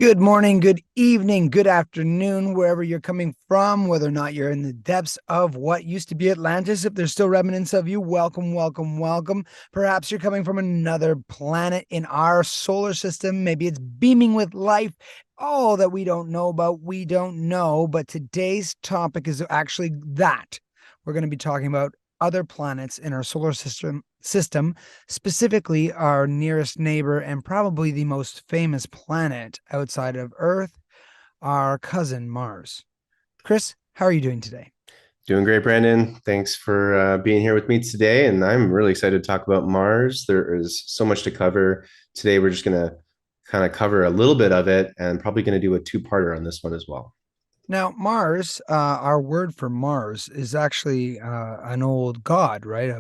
Good morning, good evening, good afternoon, wherever you're coming from, whether or not you're in the depths of what used to be Atlantis. If there's still remnants of you, welcome, welcome, welcome. Perhaps you're coming from another planet in our solar system. Maybe it's beaming with life. All that we don't know about, we don't know. But today's topic is actually that. We're going to be talking about other planets in our solar system, specifically our nearest neighbor and probably the most famous planet outside of Earth, our cousin Mars. Chris, how are you doing today? Doing great, Brandon. Thanks for being here with me today. And I'm really excited to talk about Mars. There is so much to cover. Today, we're just going to kind of cover a little bit of it and probably going to do a two-parter on this one as well. Now, Mars, our word for Mars is actually an old god, right?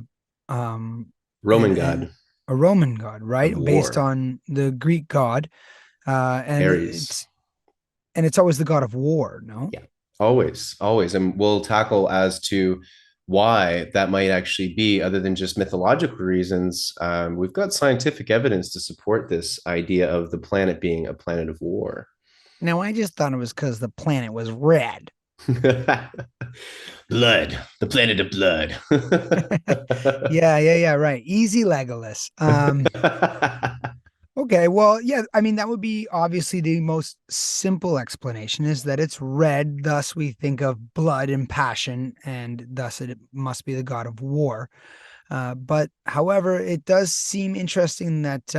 Roman And god a Roman god, of right? Based war, on the Greek god, and Ares. it's always the god of war, no? Yeah, always, always. And we'll tackle as to why that might actually be, other than just mythological reasons. We've got scientific evidence to support this idea of the planet being a planet of war. Now, I just thought it was because the planet was red. Blood, the planet of blood. Yeah, right. Easy Legolas. Okay, well, yeah, I mean, that would be obviously the most simple explanation is that it's red, thus we think of blood and passion, and thus it must be the god of war. But however, it does seem interesting that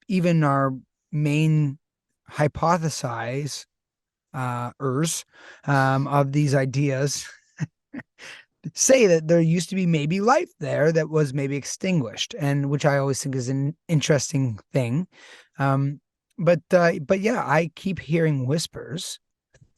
even our main hypothesize ers of these ideas say that there used to be maybe life there that was maybe extinguished, and which I always think is an interesting thing. Um, but yeah, I keep hearing whispers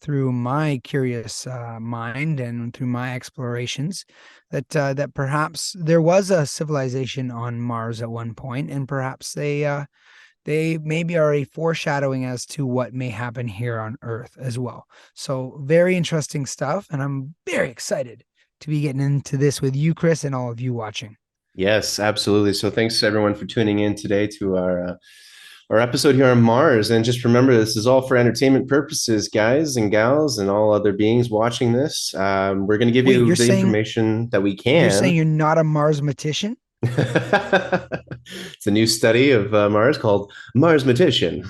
through my curious mind and through my explorations that perhaps there was a civilization on Mars at one point, and perhaps they maybe are a foreshadowing as to what may happen here on Earth as well. So very interesting stuff, and I'm very excited to be getting into this with you, Chris, and all of you watching. Yes, absolutely. So thanks everyone for tuning in today to our episode here on Mars. And just remember, this is all for entertainment purposes, guys and gals, and all other beings watching this. We're going to give Wait, you the information that we you're saying can. you're not a Marsmatician? It's a new study of Mars called Marsmatician.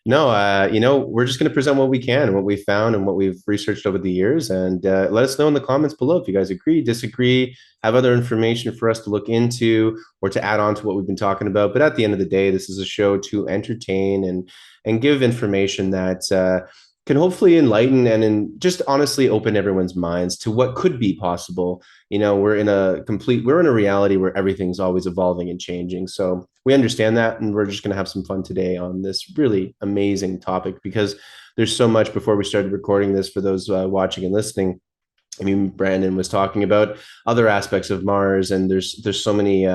No, we're just going to present what we can and what we found and what we've researched over the years. And let us know in the comments below if you guys agree, disagree, have other information for us to look into or to add on to what we've been talking about. But at the end of the day, this is a show to entertain and give information that can hopefully enlighten and just honestly open everyone's minds to what could be possible. We're in a reality where everything's always evolving and changing. So we understand that, and we're just going to have some fun today on this really amazing topic because there's so much. Before we started recording this, for those watching and listening, I mean, Brandon was talking about other aspects of Mars, and there's so many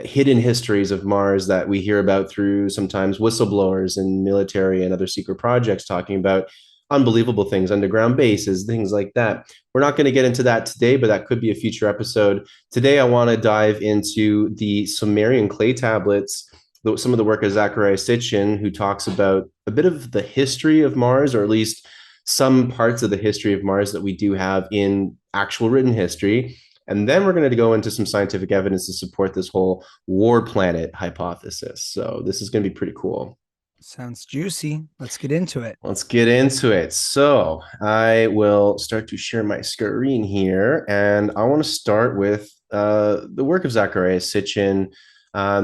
hidden histories of Mars that we hear about through sometimes whistleblowers and military and other secret projects talking about unbelievable things, underground bases, things like that. We're not going to get into that today, but that could be a future episode. Today, I want to dive into the Sumerian clay tablets, some of the work of Zecharia Sitchin, who talks about a bit of the history of Mars, or at least some parts of the history of Mars that we do have in actual written history. And then we're going to go into some scientific evidence to support this whole war planet hypothesis. So this is going to be pretty cool. Sounds juicy. Let's get into it. Let's get into it. So I will start to share my screen here, and I want to start with the work of Zecharia Sitchin.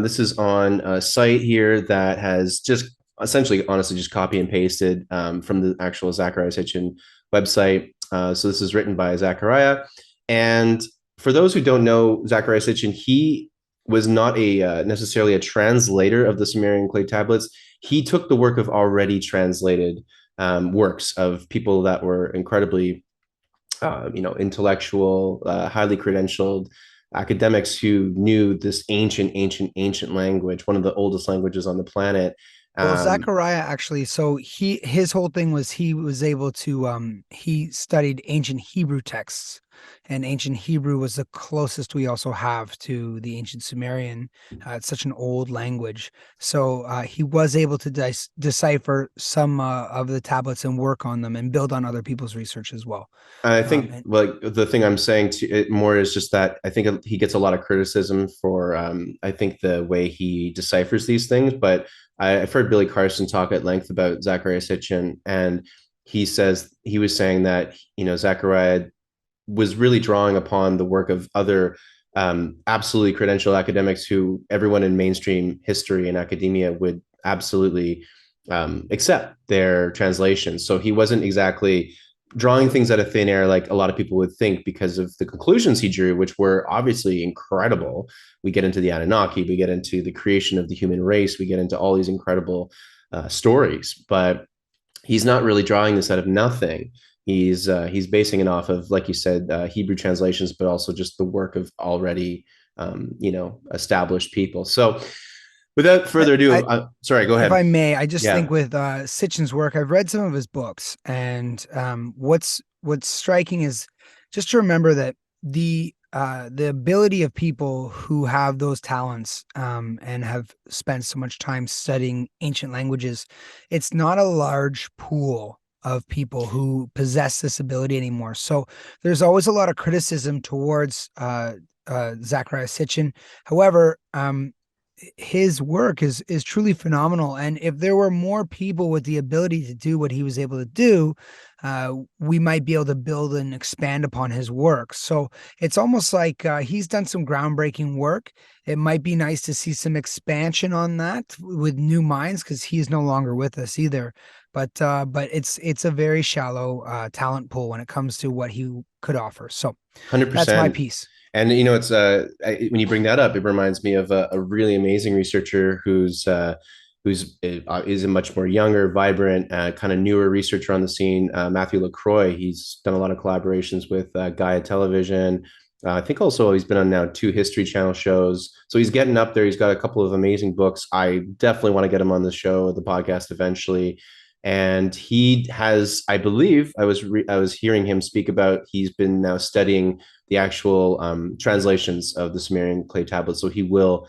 This is on a site here that has just essentially, honestly, just copy and pasted from the actual Zecharia Sitchin website. So this is written by Zecharia. And for those who don't know Zecharia Sitchin, he was not a necessarily a translator of the Sumerian clay tablets. He took the work of already translated works of people that were incredibly, intellectual, highly credentialed academics who knew this ancient language, one of the oldest languages on the planet. Well, Um, Zachariah actually, so his whole thing was he was able to he studied ancient Hebrew texts. and ancient Hebrew was the closest we also have to the ancient Sumerian. It's such an old language. So he was able to decipher some of the tablets and work on them and build on other people's research as well. I think And like the thing I'm saying to it more is just that I think he gets a lot of criticism for I think the way he deciphers these things. But I've heard Billy Carson talk at length about Zecharia Sitchin, and he was saying that Zecharia was really drawing upon the work of other absolutely credentialed academics who everyone in mainstream history and academia would absolutely accept their translations. So he wasn't exactly drawing things out of thin air like a lot of people would think because of the conclusions he drew, which were obviously incredible. We get into the Anunnaki, we get into the creation of the human race, we get into all these incredible stories, but he's not really drawing this out of nothing. He's basing it off of, like you said, Hebrew translations, but also just the work of already established people. So, without further I, ado, sorry, go if ahead. I may, I just think Yeah, with Sitchin's work, I've read some of his books, and what's striking is just to remember that the ability of people who have those talents and have spent so much time studying ancient languages, it's not a large pool of people who possess this ability anymore. So there's always a lot of criticism towards Zecharia Sitchin. However, his work is truly phenomenal, and if there were more people with the ability to do what he was able to do, we might be able to build and expand upon his work. So it's almost like he's done some groundbreaking work. It might be nice to see some expansion on that with new minds, because he is no longer with us either. But it's a very shallow talent pool when it comes to what he could offer. So that's my 100%. piece. And it's when you bring that up, it reminds me of a really amazing researcher who's is a much more younger, vibrant, kind of newer researcher on the scene. Matthew LaCroix. He's done a lot of collaborations with Gaia Television. I think also he's been on now 2 History Channel shows. So he's getting up there. He's got a couple of amazing books. I definitely want to get him on the show, the podcast eventually. And he has, I believe, I was hearing him speak about. He's been now studying the actual translations of the Sumerian clay tablets. So he will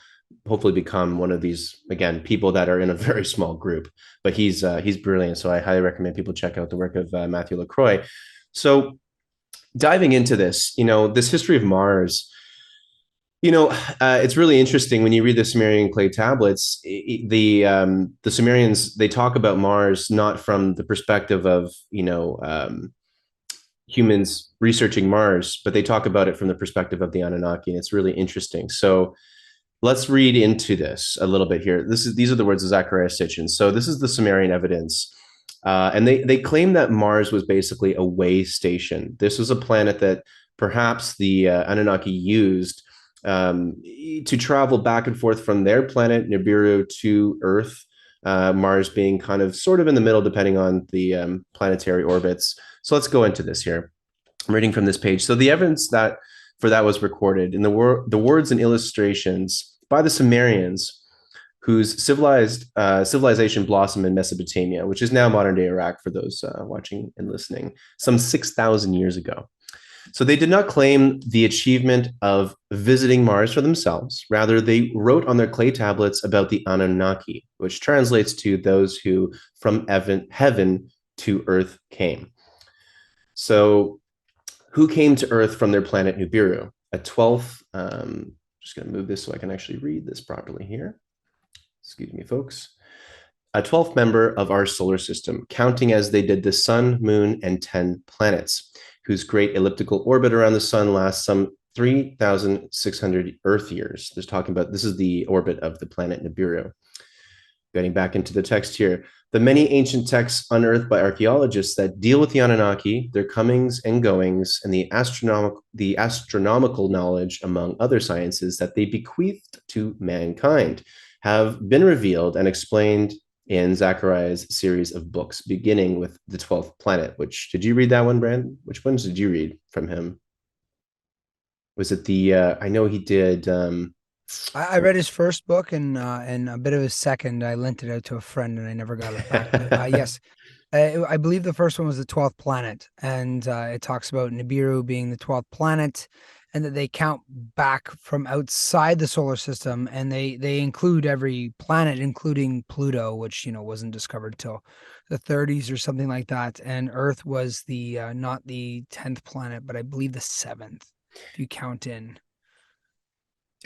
hopefully become one of these, again, people that are in a very small group. But he's brilliant. So I highly recommend people check out the work of Matthew LaCroix. So diving into this, this history of Mars. It's really interesting when you read the Sumerian clay tablets. The Sumerians, they talk about Mars not from the perspective of humans researching Mars, but they talk about it from the perspective of the Anunnaki, and it's really interesting. So let's read into this a little bit here. These are the words of Zecharia Sitchin. So this is the Sumerian evidence. And they claim that Mars was basically a way station. This was a planet that perhaps the Anunnaki used to travel back and forth from their planet, Nibiru, to Earth, Mars being kind of sort of in the middle, depending on the planetary orbits. So let's go into this here. I'm reading from this page. So the evidence that for that was recorded in the words and illustrations by the Sumerians, whose civilization blossomed in Mesopotamia, which is now modern day Iraq for those watching and listening, some 6,000 years ago. So they did not claim the achievement of visiting Mars for themselves. Rather, they wrote on their clay tablets about the Anunnaki, which translates to those who from heaven to earth came. So who came to earth from their planet Nibiru? A 12th, just going to move this so I can actually read this properly here. Excuse me, folks. A 12th member of our solar system, counting as they did the sun, moon, and 10 planets, whose great elliptical orbit around the sun lasts some 3,600 Earth years. They're talking about, this is the orbit of the planet Nibiru. Getting back into the text here, the many ancient texts unearthed by archaeologists that deal with the Anunnaki, their comings and goings, and the astronomical knowledge, among other sciences, that they bequeathed to mankind, have been revealed and explained in Zechariah's series of books, beginning with the 12th planet. Which, did you read that one, Brand? Which ones did you read from him? Was it I know he did. I read his first book and a bit of his second. I lent it out to a friend and I never got it back. But yes, I believe the first one was the 12th planet, and it talks about Nibiru being the 12th planet, and that they count back from outside the solar system, and they include every planet, including Pluto, which wasn't discovered till the 30s or something like that. And Earth was the not the 10th planet, but I believe the seventh, if you count in.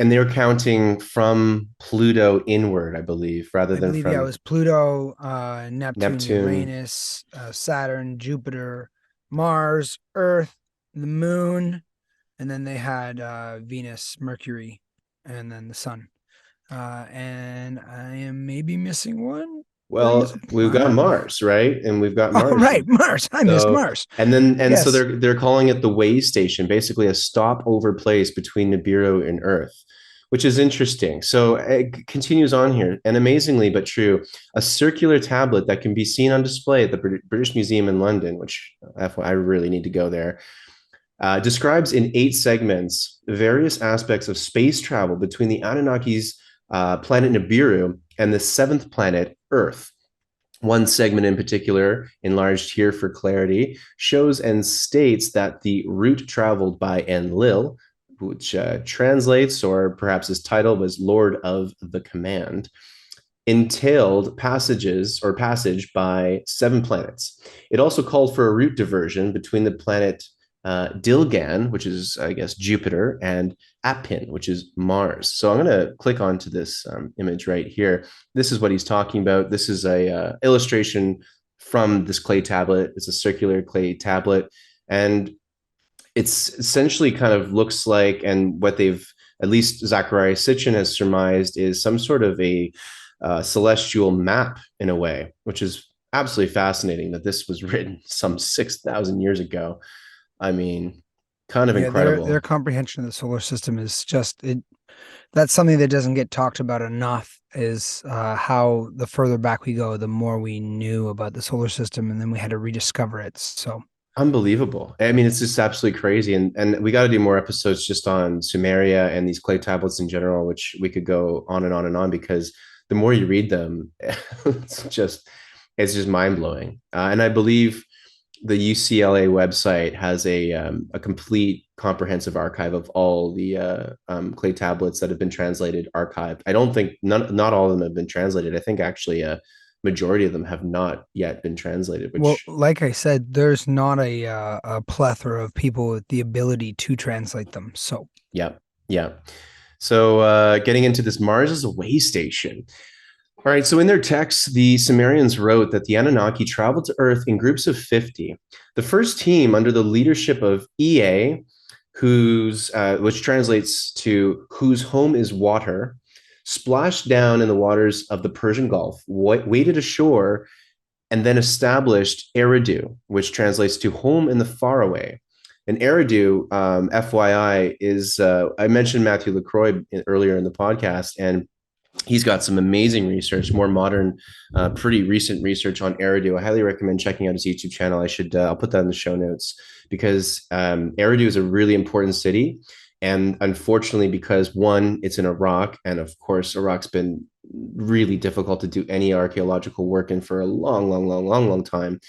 And they're counting from Pluto inward, I believe, rather I than believe, yeah, it from was Pluto, Neptune, Neptune. Uranus, Saturn, Jupiter, Mars, Earth, the moon, and then they had Venus, Mercury, and then the sun. And I am maybe missing one, or is Well, it we've got planet? Mars, right? And we've got Oh, Mars. right, Mars. I missed So Mars. and so Yes. they're calling it the way station, basically a stopover place between Nibiru and Earth, which is interesting. So it continues on here, and amazingly but true, a circular tablet that can be seen on display at the British Museum in London, which I really need to go there. Describes in 8 segments various aspects of space travel between the Anunnaki's planet Nibiru and the seventh planet Earth. One segment in particular, enlarged here for clarity, shows and states that the route traveled by Enlil, which translates, or perhaps his title was Lord of the Command, entailed passage by 7 planets. It also called for a route diversion between the planet Dilgan, which is, I guess, Jupiter, and Apin, which is Mars. So I'm going to click onto this image right here. This is what he's talking about. This is a illustration from this clay tablet. It's a circular clay tablet, and it's essentially kind of looks like, and what they've, at least Zecharia Sitchin has surmised, is some sort of a celestial map in a way, which is absolutely fascinating that this was written some 6,000 years ago. I mean, kind of Yeah, their incredible. comprehension of the solar system is just it. That's something that doesn't get talked about enough. Is how the further back we go, the more we knew about the solar system, and then we had to rediscover it. So Unbelievable. I mean, it's just absolutely crazy. And we got to do more episodes just on Sumeria and these clay tablets in general, which we could go on and on and on, because the more you read them, it's just mind blowing. And I believe the UCLA website has a complete comprehensive archive of all the clay tablets that have been translated, archived. I don't think not all of them have been translated. I think actually a majority of them have not yet been translated, well, which, like I said, there's not a plethora of people with the ability to translate them. So yeah, yeah. So getting into this, Mars is a way station. All right, so in their text, the Sumerians wrote that the Anunnaki traveled to Earth in groups of 50. The first team, under the leadership of Ea, which translates to whose home is water, splashed down in the waters of the Persian Gulf, waded ashore, and then established Eridu, which translates to home in the faraway. And Eridu, FYI, is I mentioned Matthew LaCroix earlier in the podcast, and he's got some amazing research, more modern, pretty recent research on Eridu. I highly recommend checking out his YouTube channel. I'll put that in the show notes, because Eridu is a really important city. And unfortunately, because one, it's in Iraq, and of course, Iraq's been really difficult to do any archaeological work in for a long, long, long, long, long time.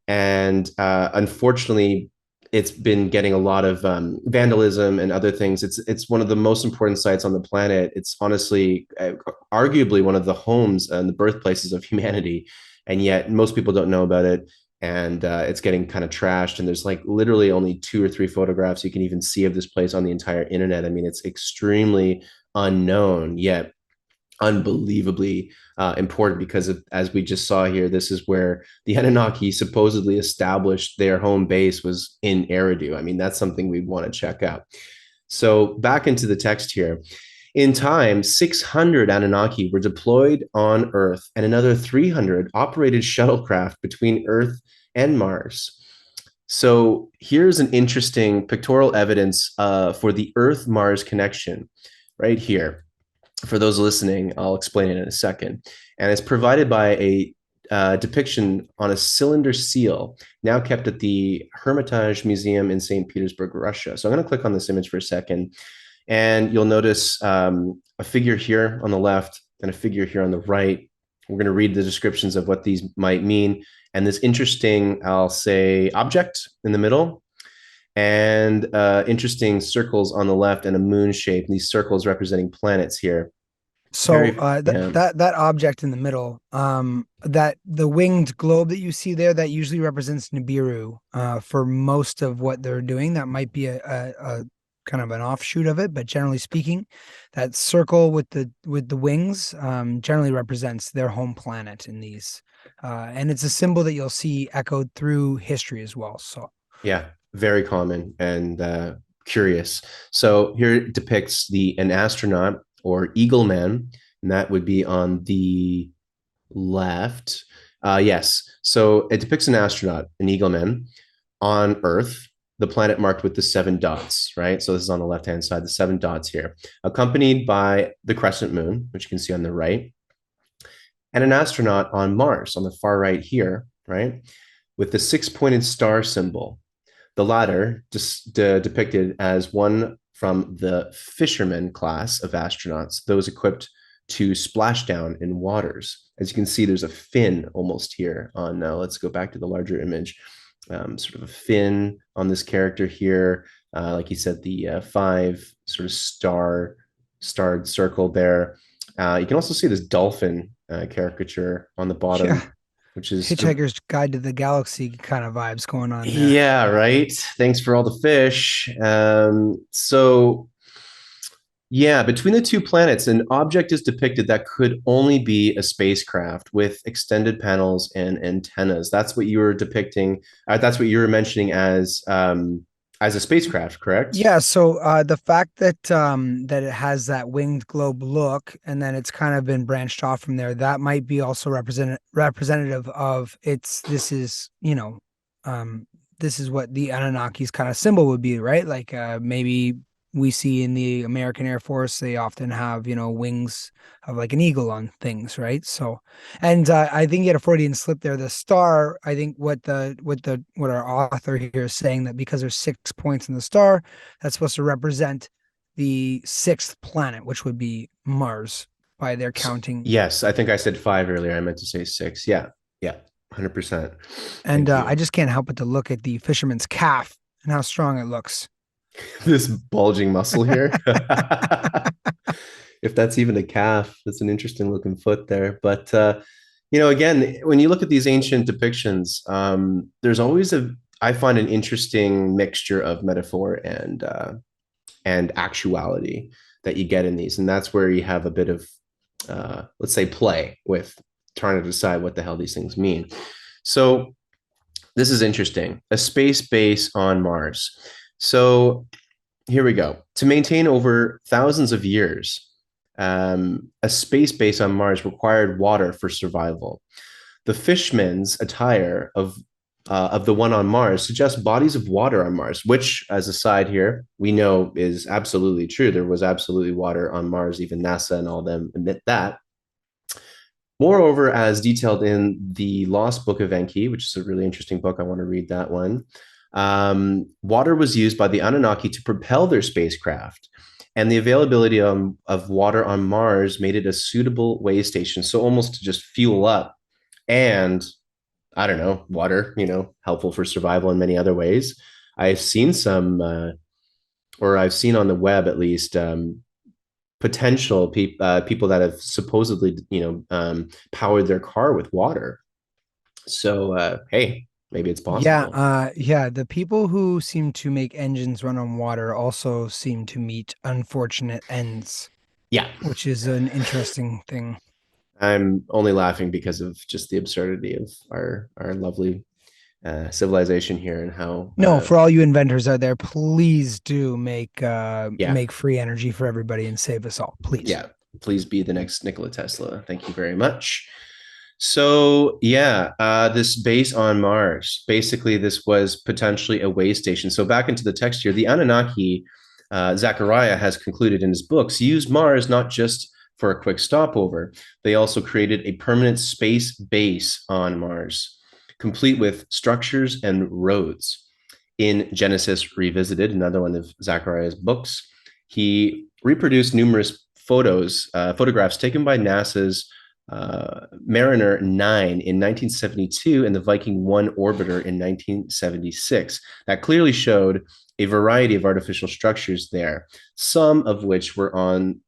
And unfortunately, it's been getting a lot of vandalism and other things. It's one of the most important sites on the planet. It's honestly, arguably, one of the homes and the birthplaces of humanity, and yet most people don't know about it. And it's getting kind of trashed. And there's like literally only 2 or 3 photographs you can even see of this place on the entire internet. I mean, it's extremely unknown, yet unbelievably important, because as we just saw here, this is where the Anunnaki supposedly established their home base, was in Eridu. I mean, that's something we'd want to check out. So back into the text here. In time, 600 Anunnaki were deployed on Earth, and another 300 operated shuttlecraft between Earth and Mars. So here's an interesting pictorial evidence for the Earth-Mars connection right here. For those listening, I'll explain it in a second. And it's provided by a depiction on a cylinder seal, now kept at the Hermitage Museum in St. Petersburg, Russia. So I'm going to click on this image for a second, and you'll notice a figure here on the left and a figure here on the right. We're going to read the descriptions of what these might mean. And this interesting, I'll say, object in the middle, and interesting circles on the left, and a moon shape. And these circles representing planets here. So Very, yeah, that object in the middle, that the winged globe that you see there, that usually represents Nibiru. For most of what they're doing, that might be a kind of an offshoot of it, but generally speaking, that circle with the wings generally represents their home planet in these, and it's a symbol that you'll see echoed through history as well. So yeah, very common and curious. So here it depicts an astronaut or eagle man, and that would be on the left. Yes. So it depicts an astronaut, an eagle man, on Earth, the planet marked with the seven dots, right? So this is on the left hand side, the seven dots here, accompanied by the crescent moon, which you can see on the right, and an astronaut on Mars on the far right here, right? With the six-pointed star symbol. The latter depicted as one from the fisherman class of astronauts, those equipped to splash down in waters. As you can see, there's a fin almost here on, let's go back to the larger image, sort of a fin on this character here. Like you said, the five sort of starred circle there. You can also see this dolphin caricature on the yeah, bottom, which is Hitchhiker's Guide to the Galaxy kind of vibes going on there. yeah, right. Thanks for all the fish. So yeah, between the two planets, an object is depicted that could only be a spacecraft with extended panels and antennas. That's what you were depicting. That's what you were mentioning as a spacecraft, correct? Yeah, so the fact that that it has that winged globe look, and then it's kind of been branched off from there, that might be also representative of its. This is, this is what the Anunnaki's kind of symbol would be, right? Like maybe we see in the American Air Force, they often have, wings of like an eagle on things, right? So, and I think you had a Freudian slip there. The star, I think what our author here is saying, that because there's 6 points in the star, that's supposed to represent the sixth planet, which would be Mars by their counting. Yes, I think I said five earlier. I meant to say six. Yeah, yeah, 100%. And Thank I you. just can't help but to look at the fisherman's calf and how strong it looks. This bulging muscle here. If that's even a calf, that's an interesting looking foot there. But again, when you look at these ancient depictions, there's always I find an interesting mixture of metaphor and actuality that you get in these, and that's where you have a bit of let's say play with trying to decide what the hell these things mean. So this is interesting. A space base on Mars. So here we go. To maintain over thousands of years, a space base on Mars required water for survival. The fishman's attire of the one on Mars suggests bodies of water on Mars, which, as a side here, we know is absolutely true. There was absolutely water on Mars. Even NASA and all them admit that. Moreover, as detailed in the Lost Book of Enki, which is a really interesting book, I want to read that one. Water was used by the Anunnaki to propel their spacecraft, and the availability of water on Mars made it a suitable way station. So almost to just fuel up, and I don't know, water, helpful for survival in many other ways. I've seen or I've seen on the web at least, potential people that have supposedly, powered their car with water. So, hey, maybe it's Yeah, possible. yeah, the people who seem to make engines run on water also seem to meet unfortunate ends, Yeah, which is an interesting thing. I'm only laughing because of just the absurdity of our lovely civilization here and how, No, for all you inventors out there, please do yeah, make free energy for everybody and save us all, please. yeah, please be the next Nikola Tesla. Thank you very much. So yeah, this base on Mars, basically this was potentially a way station. So back into the text here, the Anunnaki, Zecharia has concluded in his books, used Mars not just for a quick stopover. They also created a permanent space base on Mars, complete with structures and roads. In Genesis Revisited, another one of Zachariah's books, he reproduced numerous photographs taken by NASA's Mariner 9 in 1972 and the Viking 1 orbiter in 1976. That clearly showed a variety of artificial structures there, some of which were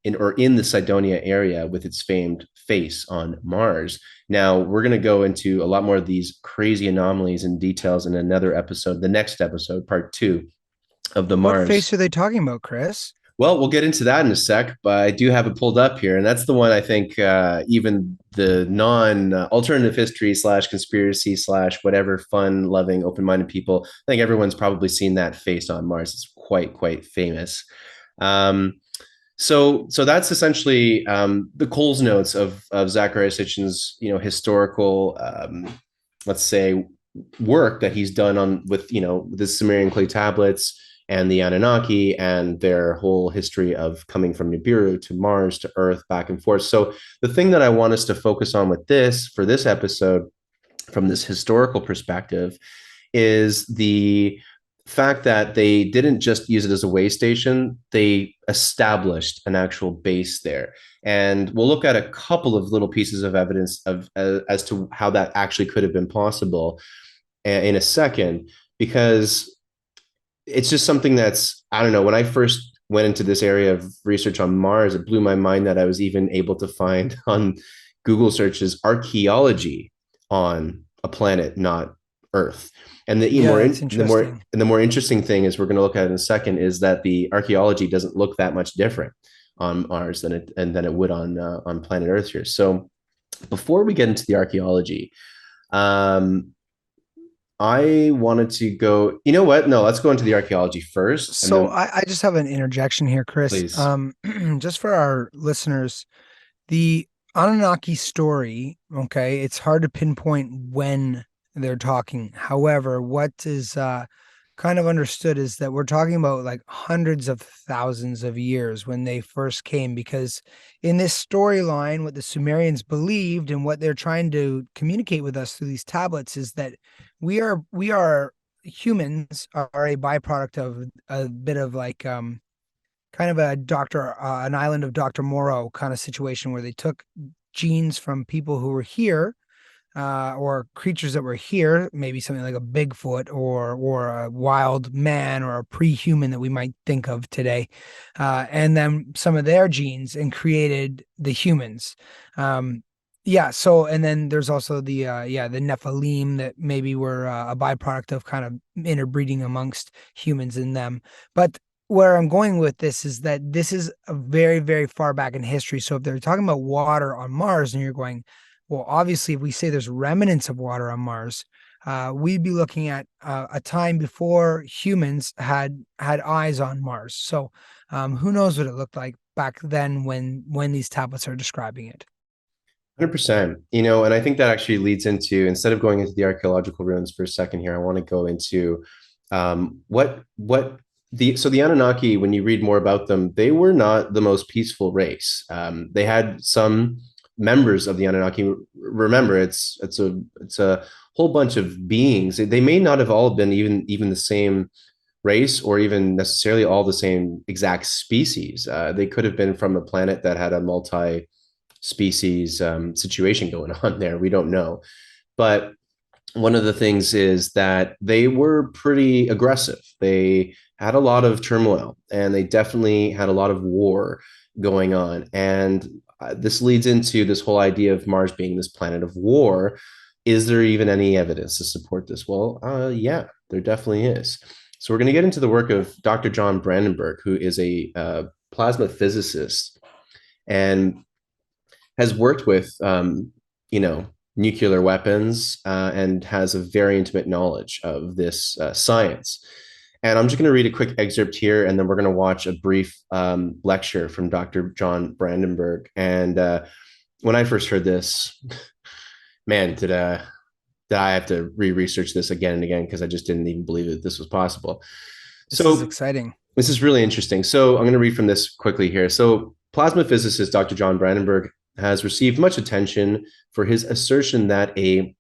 in the Cydonia area with its famed face on Mars. Now, we're going to go into a lot more of these crazy anomalies and details in another episode, the next episode, part 2 of the What face Mars. are they talking about, Chris? Well, we'll get into that in a sec, but I do have it pulled up here, and that's the one I think even the non alternative history slash conspiracy slash whatever fun loving open minded people, I think everyone's probably seen that face on Mars. It's quite famous. Um, so that's essentially the Coles notes of Zecharia Sitchin's historical let's say work that he's done on with the Sumerian clay tablets and the Anunnaki and their whole history of coming from Nibiru to Mars to Earth back and forth. So the thing that I want us to focus on with this for this episode from this historical perspective is the fact that they didn't just use it as a way station, they established an actual base there. And we'll look at a couple of little pieces of evidence of as to how that actually could have been possible in a second, because it's just something that's, I don't know, when I first went into this area of research on Mars, it blew my mind that I was even able to find on Google searches archaeology on a planet not Earth. And Yeah, that's interesting. the more interesting thing is we're going to look at in a second is that the archaeology doesn't look that much different on Mars than it would on planet Earth here. So before we get into the archaeology, um, I wanted to go. You know what? No, let's go into the archaeology first, and So then I just have an interjection here, Chris. please. Just for our listeners, the Anunnaki story, okay, it's hard to pinpoint when they're talking. However, what is kind of understood is that we're talking about like hundreds of thousands of years when they first came, because in this storyline, what the Sumerians believed and what they're trying to communicate with us through these tablets is that we are humans are a byproduct of a bit of like kind of a an island of Dr. Moreau kind of situation where they took genes from people who were here, or creatures that were here, maybe something like a Bigfoot or a wild man or a pre-human that we might think of today, and then some of their genes and created the humans. Yeah. So, and then there's also the Nephilim that maybe were a byproduct of kind of interbreeding amongst humans and them. But where I'm going with this is that this is a very far back in history. So if they're talking about water on Mars and you're going, well, obviously, if we say there's remnants of water on Mars, we'd be looking at a time before humans had eyes on Mars. So who knows what it looked like back then when these tablets are describing it. 100%. And I think that actually leads into, instead of going into the archaeological ruins for a second here, I want to go into what the Anunnaki, when you read more about them, they were not the most peaceful race. They had some members of the Anunnaki. Remember, it's a whole bunch of beings. They may not have all been even the same race or even necessarily all the same exact species. They could have been from a planet that had a multi species situation going on there. We don't know. But one of the things is that they were pretty aggressive. They had a lot of turmoil and they definitely had a lot of war going on. And this leads into this whole idea of Mars being this planet of war. Is there even any evidence to support this? Well, yeah, there definitely is. So we're going to get into the work of Dr. John Brandenburg, who is a plasma physicist and has worked with, nuclear weapons and has a very intimate knowledge of this science. And I'm just going to read a quick excerpt here, and then we're going to watch a brief lecture from Dr. John Brandenburg. And when I first heard this, man, did I have to re-research this again and again because I just didn't even believe that this was possible. This is So exciting. this is really interesting. So I'm going to read from this quickly here. So plasma physicist Dr. John Brandenburg has received much attention for his assertion that a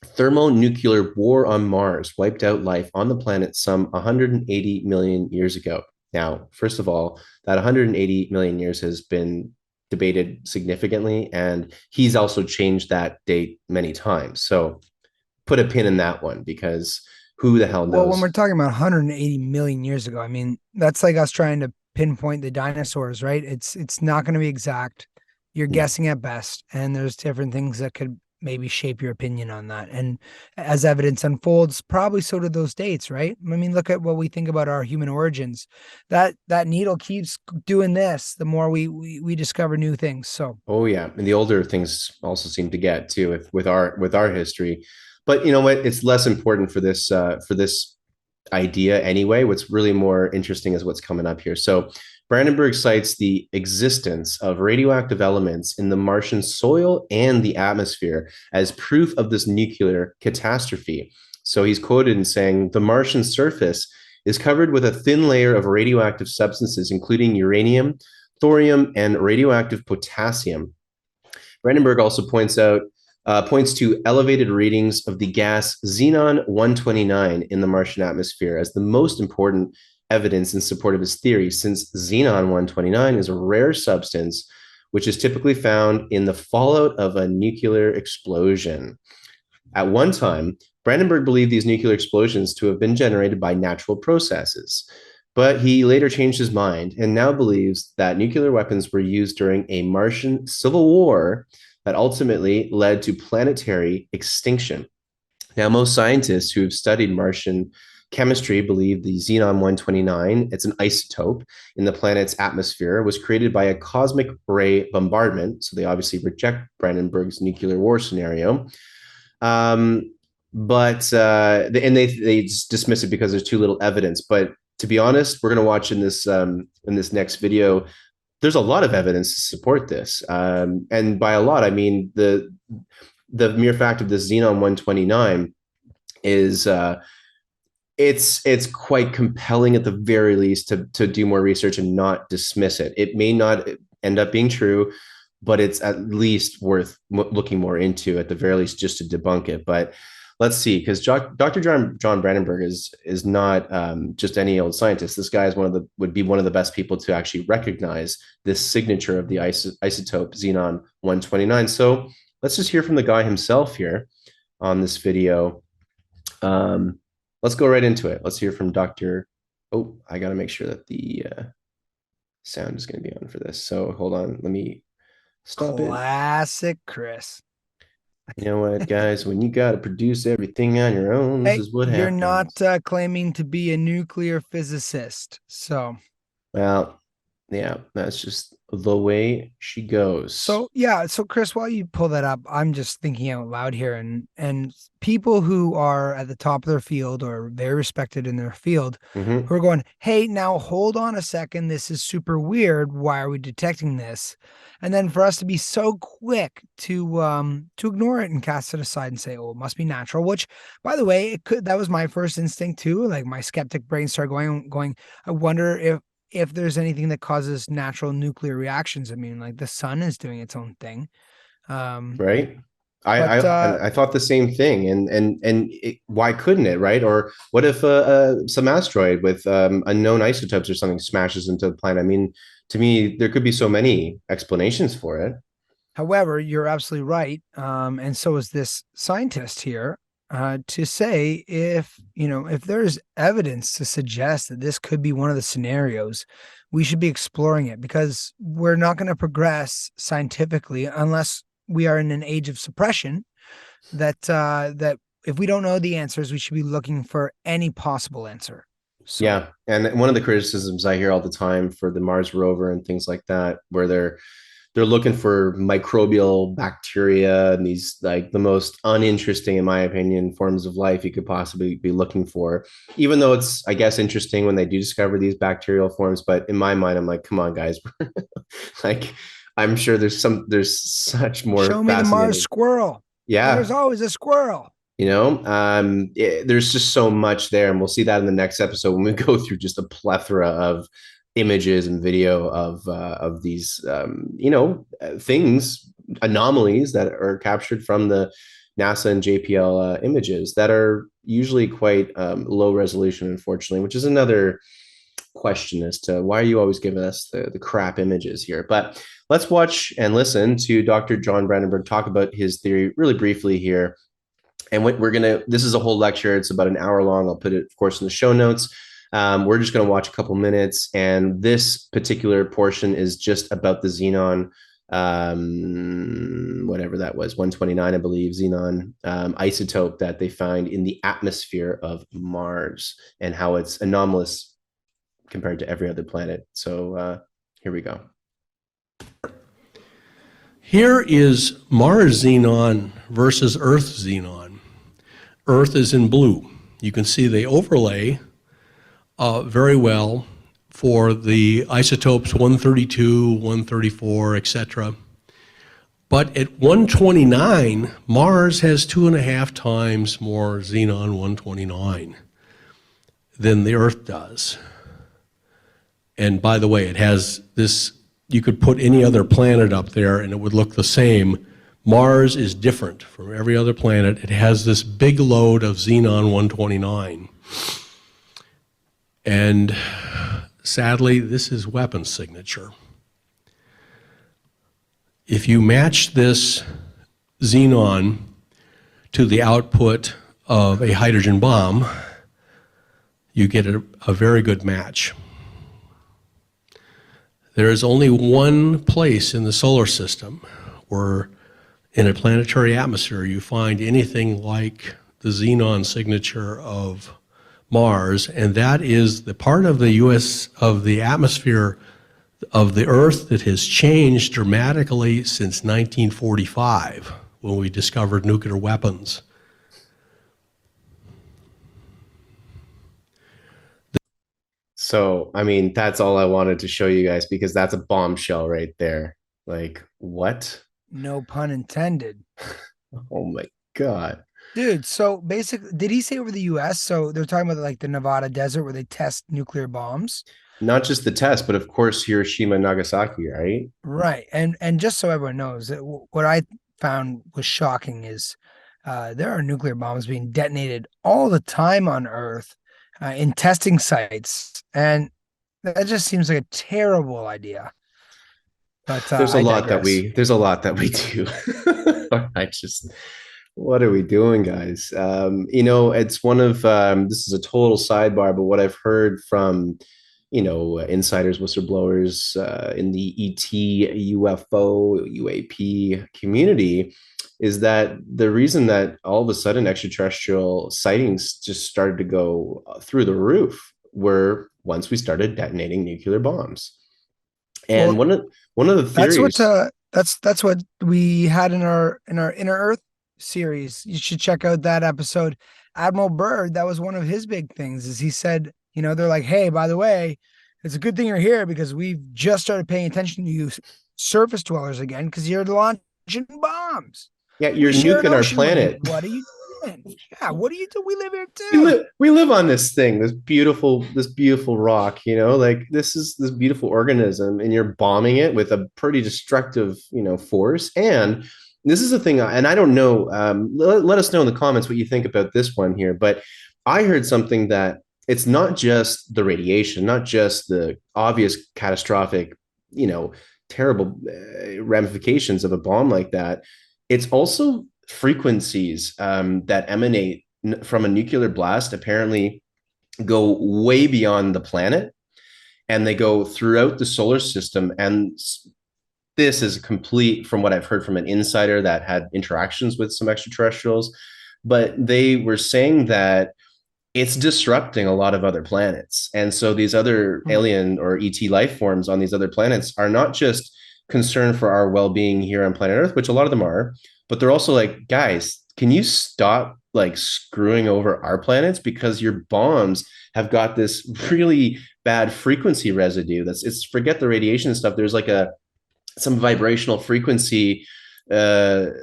thermonuclear war on Mars wiped out life on the planet some 180 million years ago. Now, first of all, that 180 million years has been debated significantly, and he's also changed that date many times. So put a pin in that one because who the hell Well, when we're knows? talking about 180 million years ago, I mean, that's like us trying to pinpoint the dinosaurs, right? It's not going to be exact. You're guessing at best, and there's different things that could maybe shape your opinion on that. And as evidence unfolds, probably so do those dates, right? I mean, look at what we think about our human origins. That needle keeps doing this, the more we discover new things. So, Oh yeah, and the older things also seem to get too with our history. But you know what? It's less important for this idea anyway. What's really more interesting is what's coming up here. So Brandenburg cites the existence of radioactive elements in the Martian soil and the atmosphere as proof of this nuclear catastrophe. So he's quoted in saying the Martian surface is covered with a thin layer of radioactive substances, including uranium, thorium, and radioactive potassium. Brandenburg also points to elevated readings of the gas xenon 129 in the Martian atmosphere as the most important evidence in support of his theory, since xenon 129 is a rare substance which is typically found in the fallout of a nuclear explosion. At one time, Brandenburg believed these nuclear explosions to have been generated by natural processes, but he later changed his mind and now believes that nuclear weapons were used during a Martian civil war that ultimately led to planetary extinction. Now, most scientists who have studied Martian chemistry believe the xenon 129, it's an isotope in the planet's atmosphere, was created by a cosmic ray bombardment. So they obviously reject Brandenburg's nuclear war scenario. Um, and they dismiss it because there's too little evidence. But to be honest, we're going to watch in this next video. There's a lot of evidence to support this, and by a lot, I mean the mere fact of this xenon 129 is it's quite compelling at the very least to do more research and not dismiss it. It may not end up being true, but it's at least worth looking more into at the very least just to debunk it. But let's see, because Dr. John Brandenburg is not just any old scientist. This guy is would be one of the best people to actually recognize this signature of the isotope xenon 129. So let's just hear from the guy himself here on this video. Um, let's go right into it. Let's hear from Dr. Oh, I got to make sure that the sound is going to be on for this. So hold on. Let me stop it. classic Chris. You know what, guys? When you got to produce everything on your own, this Hey, is what you're happens. not claiming to be a nuclear physicist. So, Well, yeah, that's just the way she goes. yeah. So, Chris, while you pull that up, I'm just thinking out loud here, and people who are at the top of their field or very respected in their field, Mm-hmm. who are going, "Hey, now hold on a second. This is super weird. Why are we detecting this?" And then for us to be so quick to ignore it and cast it aside and say, "Oh, it must be natural." Which, by the way, it could. That was my first instinct too. Like my skeptic brain started going. I wonder if there's anything that causes natural nuclear reactions. I mean, like the sun is doing its own thing. Um, Right? I, but I I thought the same thing, why couldn't it, right? Or what if some asteroid with unknown isotopes or something smashes into the planet? I mean, to me, there could be so many explanations for it. However, you're absolutely right. And so is this scientist here to say if there's evidence to suggest that this could be one of the scenarios, we should be exploring it because we're not going to progress scientifically unless we are in an age of suppression. That if we don't know the answers, we should be looking for any possible answer. So Yeah, and one of the criticisms I hear all the time for the Mars rover and things like that, where they're looking for microbial bacteria and these like the most uninteresting, in my opinion, forms of life you could possibly be looking for. Even though it's, I guess, interesting when they do discover these bacterial forms, but in my mind, I'm like, come on, guys, like I'm sure there's such more show me the Mars fascinating. squirrel. There's Yeah, always a squirrel. there's just so much there, and we'll see that in the next episode when we go through just a plethora of images and video of these things, anomalies that are captured from the NASA and JPL images that are usually quite low resolution, unfortunately, which is another question as to why are you always giving us the crap images here. But let's watch and listen to Dr. John Brandenburg talk about his theory really briefly here. And what we're gonna, this is a whole lecture. It's about an hour long. I'll put it, of course, in the show notes. We're just going to watch a couple minutes, and this particular portion is just about the xenon, whatever that was, 129, I believe, xenon isotope that they find in the atmosphere of Mars, and how it's anomalous compared to every other planet. So here we go. Here is Mars xenon versus Earth xenon. Earth is in blue. You can see they overlay very well for the isotopes 132, 134, etc. But at 129, Mars has 2.5 times more xenon 129 than the Earth does. And by the way, it has this, you could put any other planet up there and it would look the same. Mars is different from every other planet. It has this big load of xenon 129. And sadly, this is weapons signature. If you match this xenon to the output of a hydrogen bomb, you get a very good match. There is only one place in the solar system where in a planetary atmosphere you find anything like the xenon signature of Mars, and that is the part of the of the atmosphere of the Earth that has changed dramatically since 1945, when we discovered nuclear weapons. So, I mean, that's all I wanted to show you guys, because that's a bombshell right there. Like, what? No pun intended. Oh my God. Dude, so basically, did he say over the US? So they're talking about like the Nevada desert where they test nuclear bombs. Not just the test, but of course Hiroshima and Nagasaki, right? Right. And just so everyone knows, that what I found was shocking is there are nuclear bombs being detonated all the time on Earth in testing sites. And that just seems like a terrible idea. But There's a I lot that digress. there's a lot that we do. I just, what are we doing, guys? It's one of, this is a total sidebar, but what I've heard from, insiders, whistleblowers in the ET, UFO, UAP community is that the reason that all of a sudden extraterrestrial sightings just started to go through the roof were once we started detonating nuclear bombs. And Well, one of the theories, that's what we had in our Inner Earth series. You should check out that episode. Admiral Byrd, that was one of his big things, is he said, they're like, hey, by the way, it's a good thing you're here because we've just started paying attention to you surface dwellers again because you're launching bombs. yeah, We you're share an nuking our ocean with you. planet. What are you doing? Yeah, what are you doing? We live here we too. live we live on this thing, this beautiful rock, like this is this beautiful organism, and you're bombing it with a pretty destructive, force. And this is the thing, and I don't know, let us know in the comments what you think about this one here. But I heard something that it's not just the radiation, not just the obvious catastrophic, terrible ramifications of a bomb like that. It's also frequencies that emanate from a nuclear blast apparently go way beyond the planet, and they go throughout the solar system. And this is complete from what I've heard from an insider that had interactions with some extraterrestrials, but they were saying that it's disrupting a lot of other planets. And so these other alien or ET life forms on these other planets are not just concerned for our well-being here on planet Earth, which a lot of them are, but they're also like, guys, can you stop like screwing over our planets, because your bombs have got this really bad frequency residue. It's forget the radiation stuff. There's like some vibrational frequency,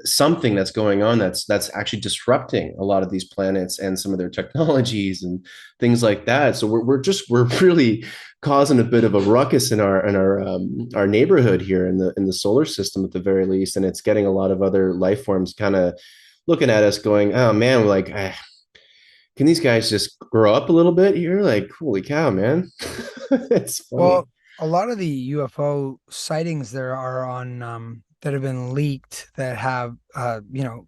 something that's going on that's actually disrupting a lot of these planets and some of their technologies and things like that. So we're really causing a bit of a ruckus in our neighborhood here in the solar system at the very least, and it's getting a lot of other life forms kind of looking at us going, oh man, we're like, can these guys just grow up a little bit here? Like, holy cow, man. It's funny. Well, a lot of the UFO sightings there are on that have been leaked that have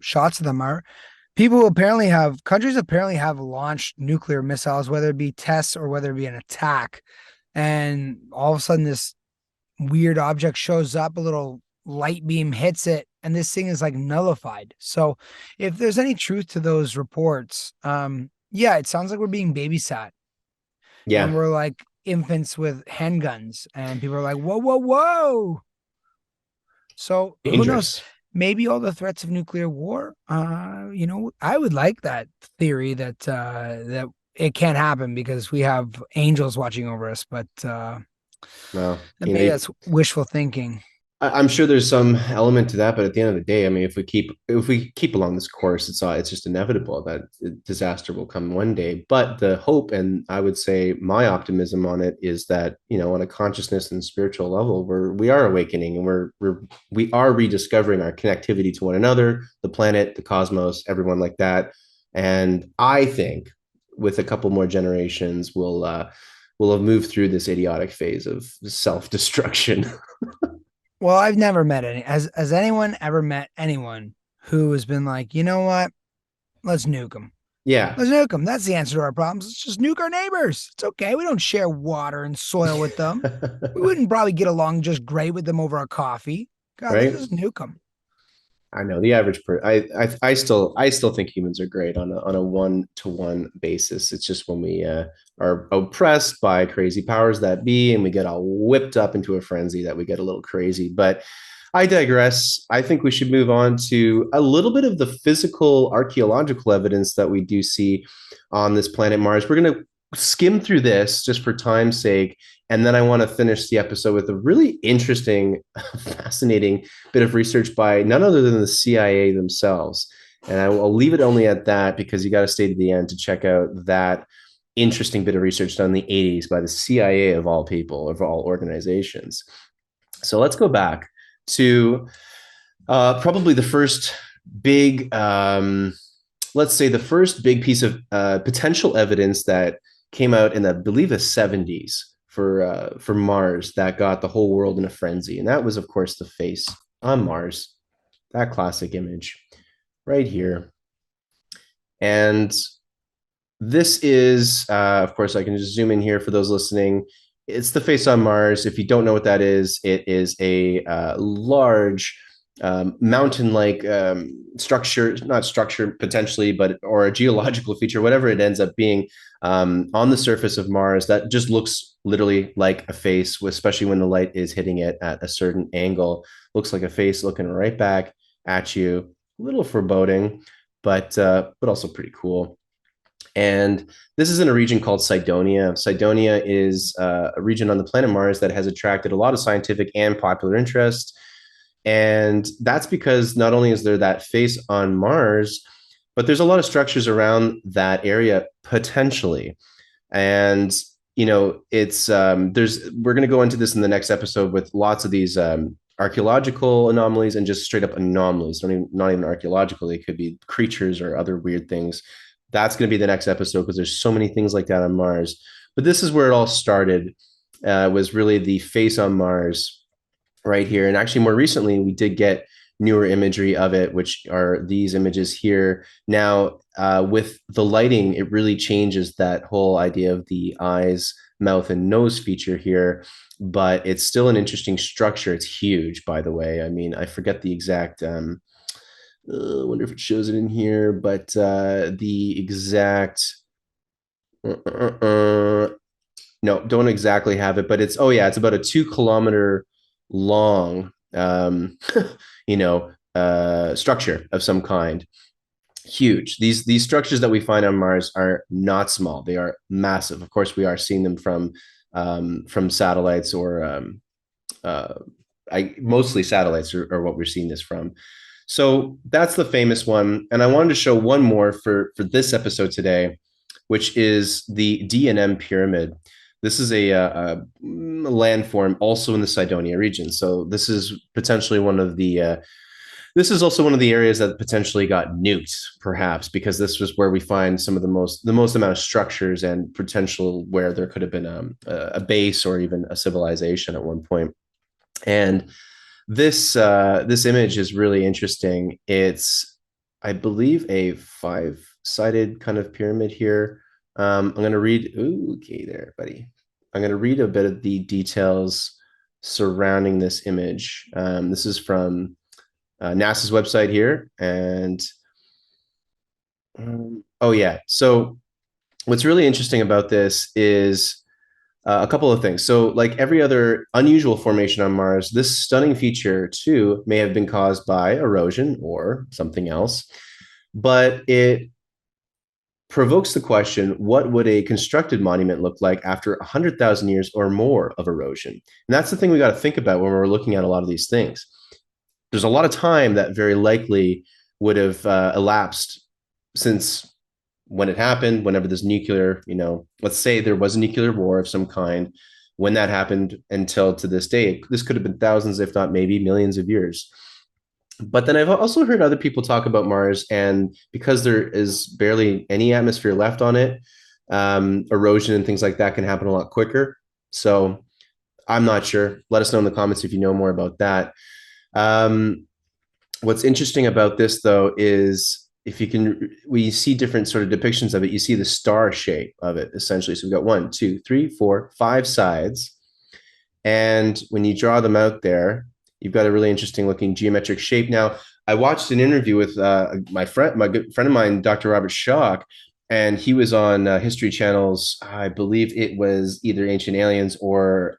shots of them are people apparently have countries apparently have launched nuclear missiles, whether it be tests or whether it be an attack. And all of a sudden this weird object shows up, a little light beam hits it, and this thing is like nullified. So if there's any truth to those reports, yeah, it sounds like we're being babysat and Yeah, we're like infants with handguns, and people are like, whoa, whoa, whoa. So who knows? dangerous. Maybe all the threats of nuclear war. I would like that theory that it can't happen because we have angels watching over us, but Well, maybe that's wishful thinking. I'm sure there's some element to that, but at the end of the day, I mean, if we keep along this course, it's just inevitable that disaster will come one day. But the hope, and I would say my optimism on it, is that on a consciousness and spiritual level, we are awakening, and we are rediscovering our connectivity to one another, the planet, the cosmos, everyone like that. And I think with a couple more generations, we'll have moved through this idiotic phase of self-destruction. Well, I've never met any. Has anyone ever met anyone who has been like, you know what? Let's nuke them. Yeah. Let's nuke them. That's the answer to our problems. Let's just nuke our neighbors. It's okay. We don't share water and soil with them. We wouldn't probably get along just great with them over a coffee. God, let's Right. just nuke them. I know the average per I still think humans are great on a one-to-one basis. It's just when we are oppressed by crazy powers that be and we get all whipped up into a frenzy that we get a little crazy. But I digress. I think we should move on to a little bit of the physical archaeological evidence that we do see on this planet Mars. We're going to skim through this just for time's sake. And then I want to finish the episode with a really interesting, fascinating bit of research by none other than the CIA themselves. And I'll leave it only at that because you got to stay to the end to check out that interesting bit of research done in the 80s by the CIA of all people, of all organizations. So let's go back to probably the first big, let's say the first big piece of potential evidence that came out in, I believe, the 70s for Mars that got the whole world in a frenzy. And that was, of course, the face on Mars, that classic image right here. And this is, of course, I can just zoom in here for those listening. It's the face on Mars. If you don't know what that is, it is a large mountain-like structure, not structure potentially, or a geological feature, whatever it ends up being on the surface of Mars that just looks literally like a face, especially when the light is hitting it at a certain angle. Looks like a face looking right back at you. A little foreboding, but also pretty cool. And this is in a region called Cydonia. Cydonia is a region on the planet Mars that has attracted a lot of scientific and popular interest. And that's because not only is there that face on Mars, but there's a lot of structures around that area potentially. And it's we're going to go into this in the next episode with lots of these archaeological anomalies and just straight up anomalies. Not even archaeological; they could be creatures or other weird things. That's going to be the next episode because there's so many things like that on Mars. But this is where it all started. Was really the face on Mars right here. And actually, more recently, we did get newer imagery of it, which are these images here. Now, with the lighting, it really changes that whole idea of the eyes, mouth, and nose feature here. But it's still an interesting structure. It's huge, by the way. I mean, I forget the exact. I wonder if it shows it in here, but the exact. No, don't exactly have it, but it's it's about a 2 kilometer long structure of some kind. Huge. These structures that we find on Mars are not small. They are massive. Of course, we are seeing them from satellites or mostly satellites are what we're seeing this from. So that's the famous one. And I wanted to show one more for this episode today, which is the D&M pyramid. This is a landform also in the Cydonia region. So this is potentially one of the This is also one of the areas that potentially got nuked, perhaps, because this was where we find some of the most amount of structures and potential where there could have been a base or even a civilization at one point. And this image is really interesting. It's, I believe, a five-sided kind of pyramid here. I'm going to read. Ooh, okay, there, buddy. I'm going to read a bit of the details surrounding this image. This is from NASA's website here, and oh yeah. So what's really interesting about this is a couple of things. So, like every other unusual formation on Mars, this stunning feature too may have been caused by erosion or something else, but it provokes the question, what would a constructed monument look like after 100,000 years or more of erosion? And that's the thing we got to think about when we're looking at a lot of these things. There's a lot of time that very likely would have elapsed since when it happened, whenever this nuclear, let's say there was a nuclear war of some kind, when that happened until to this day. This could have been thousands, if not maybe millions of years. But then I've also heard other people talk about Mars, and because there is barely any atmosphere left on it, erosion and things like that can happen a lot quicker. So I'm not sure. Let us know in the comments if you know more about that. What's interesting about this, though, is if you can, we see different sort of depictions of it. You see the star shape of it, essentially. So we've got 1, 2, 3, 4, 5 sides. And when you draw them out there, you've got a really interesting looking geometric shape. Now, I watched an interview with my good friend of mine, Dr. Robert Schoch, and he was on History Channel's, I believe it was either Ancient Aliens or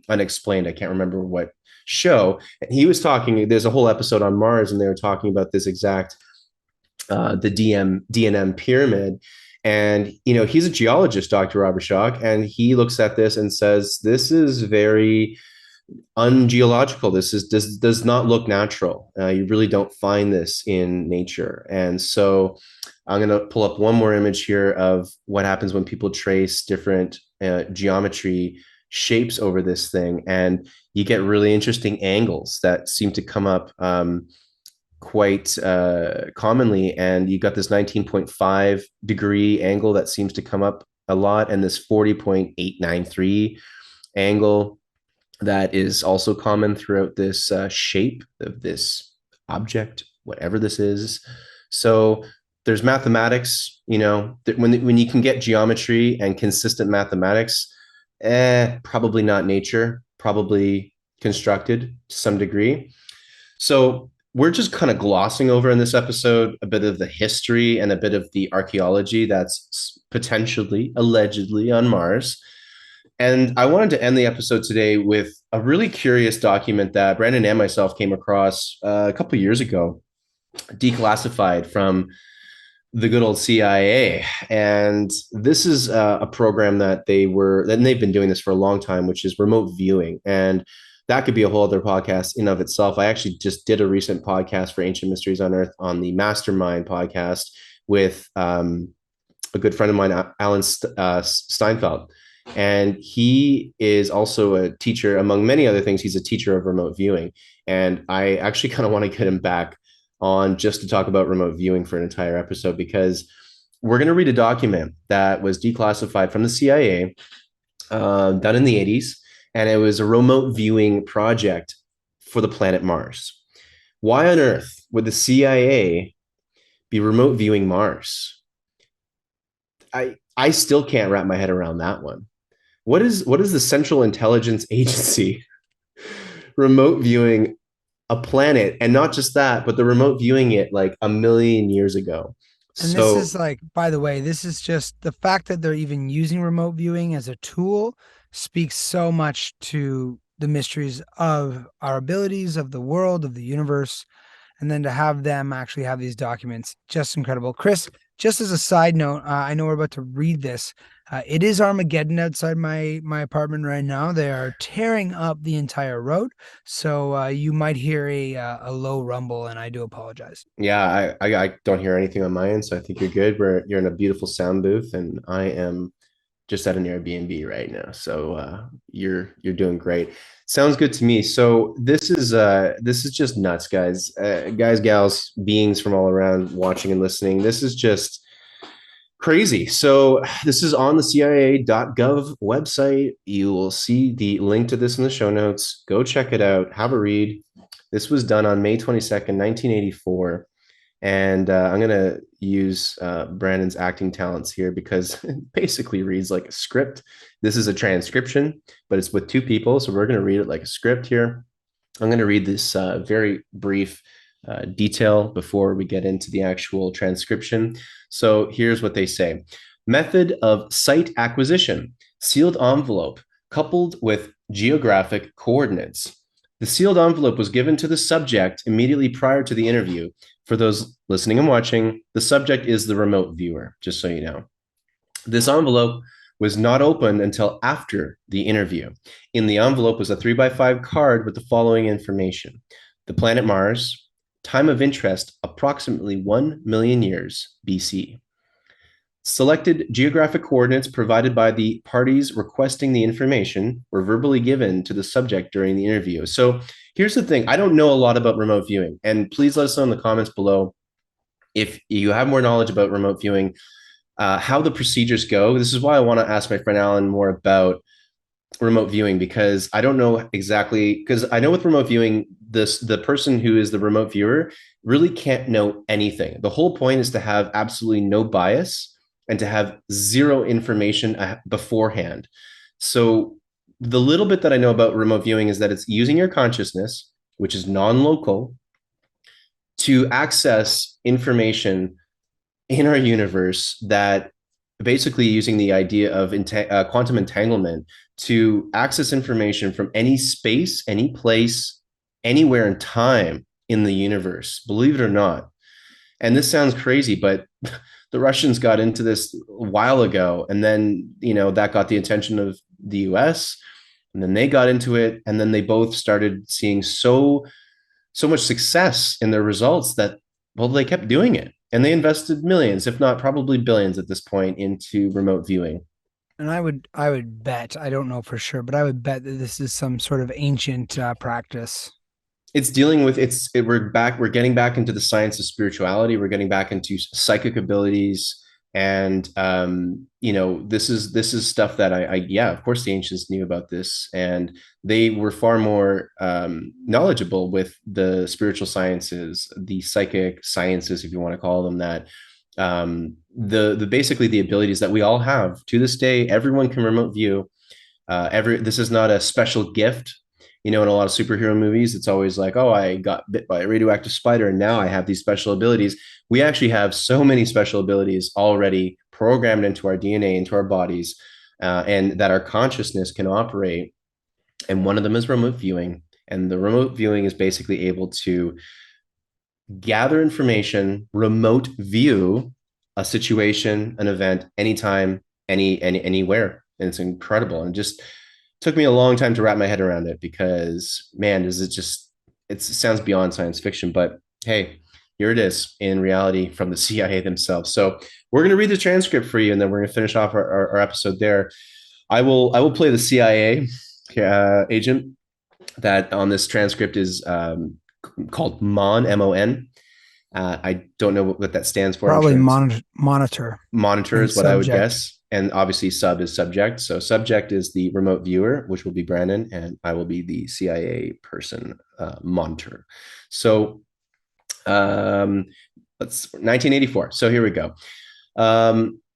Unexplained. I can't remember what show. And he was talking, there's a whole episode on Mars, and they were talking about this exact, the DNM pyramid. And, he's a geologist, Dr. Robert Schoch, and he looks at this and says, this is very ungeological. This does not look natural. You really don't find this in nature. And so I'm going to pull up one more image here of what happens when people trace different geometry shapes over this thing. And you get really interesting angles that seem to come up quite commonly. And you got this 19.5 degree angle that seems to come up a lot, and this 40.893 angle that is also common throughout this shape of this object, whatever this is. So there's mathematics, when you can get geometry and consistent mathematics, probably not nature, probably constructed to some degree. So we're just kind of glossing over in this episode a bit of the history and a bit of the archaeology that's potentially, allegedly on Mars. And I wanted to end the episode today with a really curious document that Brandon and myself came across a couple of years ago, declassified from the good old CIA. And this is a program that they've been doing this for a long time, which is remote viewing. And that could be a whole other podcast in of itself. I actually just did a recent podcast for Ancient Mysteries on Earth on the Mastermind podcast with a good friend of mine, Alan Steinfeld. And he is also a teacher, among many other things. He's a teacher of remote viewing. And I actually kind of want to get him back on just to talk about remote viewing for an entire episode, because we're going to read a document that was declassified from the CIA done in the 80s. And it was a remote viewing project for the planet Mars. Why on earth would the CIA be remote viewing Mars? I still can't wrap my head around that one. What is the Central Intelligence Agency remote viewing a planet? And not just that, but the remote viewing it like a million years ago. And this is like, by the way, this is just the fact that they're even using remote viewing as a tool speaks so much to the mysteries of our abilities, of the world, of the universe. And then to have them actually have these documents, just incredible. Chris, just as a side note, I know we're about to read this. It is Armageddon outside my apartment right now. They are tearing up the entire road. So you might hear a low rumble, and I do apologize. Yeah, I don't hear anything on my end, so I think you're good. You're in a beautiful sound booth, and I am just at an Airbnb right now. So you're doing great. Sounds good to me. So this is just nuts, guys. Guys, gals, beings from all around watching and listening. This is just crazy. So this is on the CIA.gov website. You will see the link to this in the show notes. Go check it out. Have a read. This was done on May 22nd, 1984. And I'm going to use Brandon's acting talents here because it basically reads like a script. This is a transcription, but it's with two people. So we're going to read it like a script here. I'm going to read this very brief detail before we get into the actual transcription. So here's what they say. Method of site acquisition, sealed envelope coupled with geographic coordinates. The sealed envelope was given to the subject immediately prior to the interview. For those listening and watching, the subject is the remote viewer, just so you know. This envelope was not opened until after the interview. In the envelope was a 3x5 card with the following information. The planet Mars, time of interest, approximately 1 million years BC. Selected geographic coordinates provided by the parties requesting the information were verbally given to the subject during the interview. So here's the thing. I don't know a lot about remote viewing, and please let us know in the comments below if you have more knowledge about remote viewing, how the procedures go. This is why I want to ask my friend Alan more about remote viewing, because I don't know exactly, because I know with remote viewing, the person who is the remote viewer really can't know anything. The whole point is to have absolutely no bias and to have zero information beforehand. So the little bit that I know about remote viewing is that it's using your consciousness, which is non-local, to access information in our universe, that basically using the idea of quantum entanglement to access information from any space, any place, anywhere in time in the universe, believe it or not. And this sounds crazy, but the Russians got into this a while ago, and then, that got the attention of the US, and then they got into it, and then they both started seeing so much success in their results that, well, they kept doing it, and they invested millions, if not probably billions at this point, into remote viewing. And I would bet, I don't know for sure, but I would bet that this is some sort of ancient practice. It's dealing with we're getting back into the science of spirituality. We're getting back into psychic abilities. And this is stuff that yeah, of course the ancients knew about this, and they were far more knowledgeable with the spiritual sciences, the psychic sciences, if you want to call them that. The basically the abilities that we all have to this day. Everyone can remote view. This is not a special gift. In a lot of superhero movies, it's always like, oh, I got bit by a radioactive spider and now I have these special abilities. We actually have so many special abilities already programmed into our DNA, into our bodies, and that our consciousness can operate. And one of them is remote viewing. And the remote viewing is basically able to gather information, remote view a situation, an event, anytime, anywhere. And it's incredible. And just took me a long time to wrap my head around it, because, man, it sounds beyond science fiction, but hey, here it is in reality from the CIA themselves. So we're going to read the transcript for you, and then we're going to finish off our episode there. I will play the CIA agent that on this transcript is called MON, M-O-N. I don't know what that stands for. Probably monitor. Monitor is what I would guess. And obviously sub is subject. So subject is the remote viewer, which will be Brandon, and I will be the CIA person, monitor. So let's 1984. So here we go.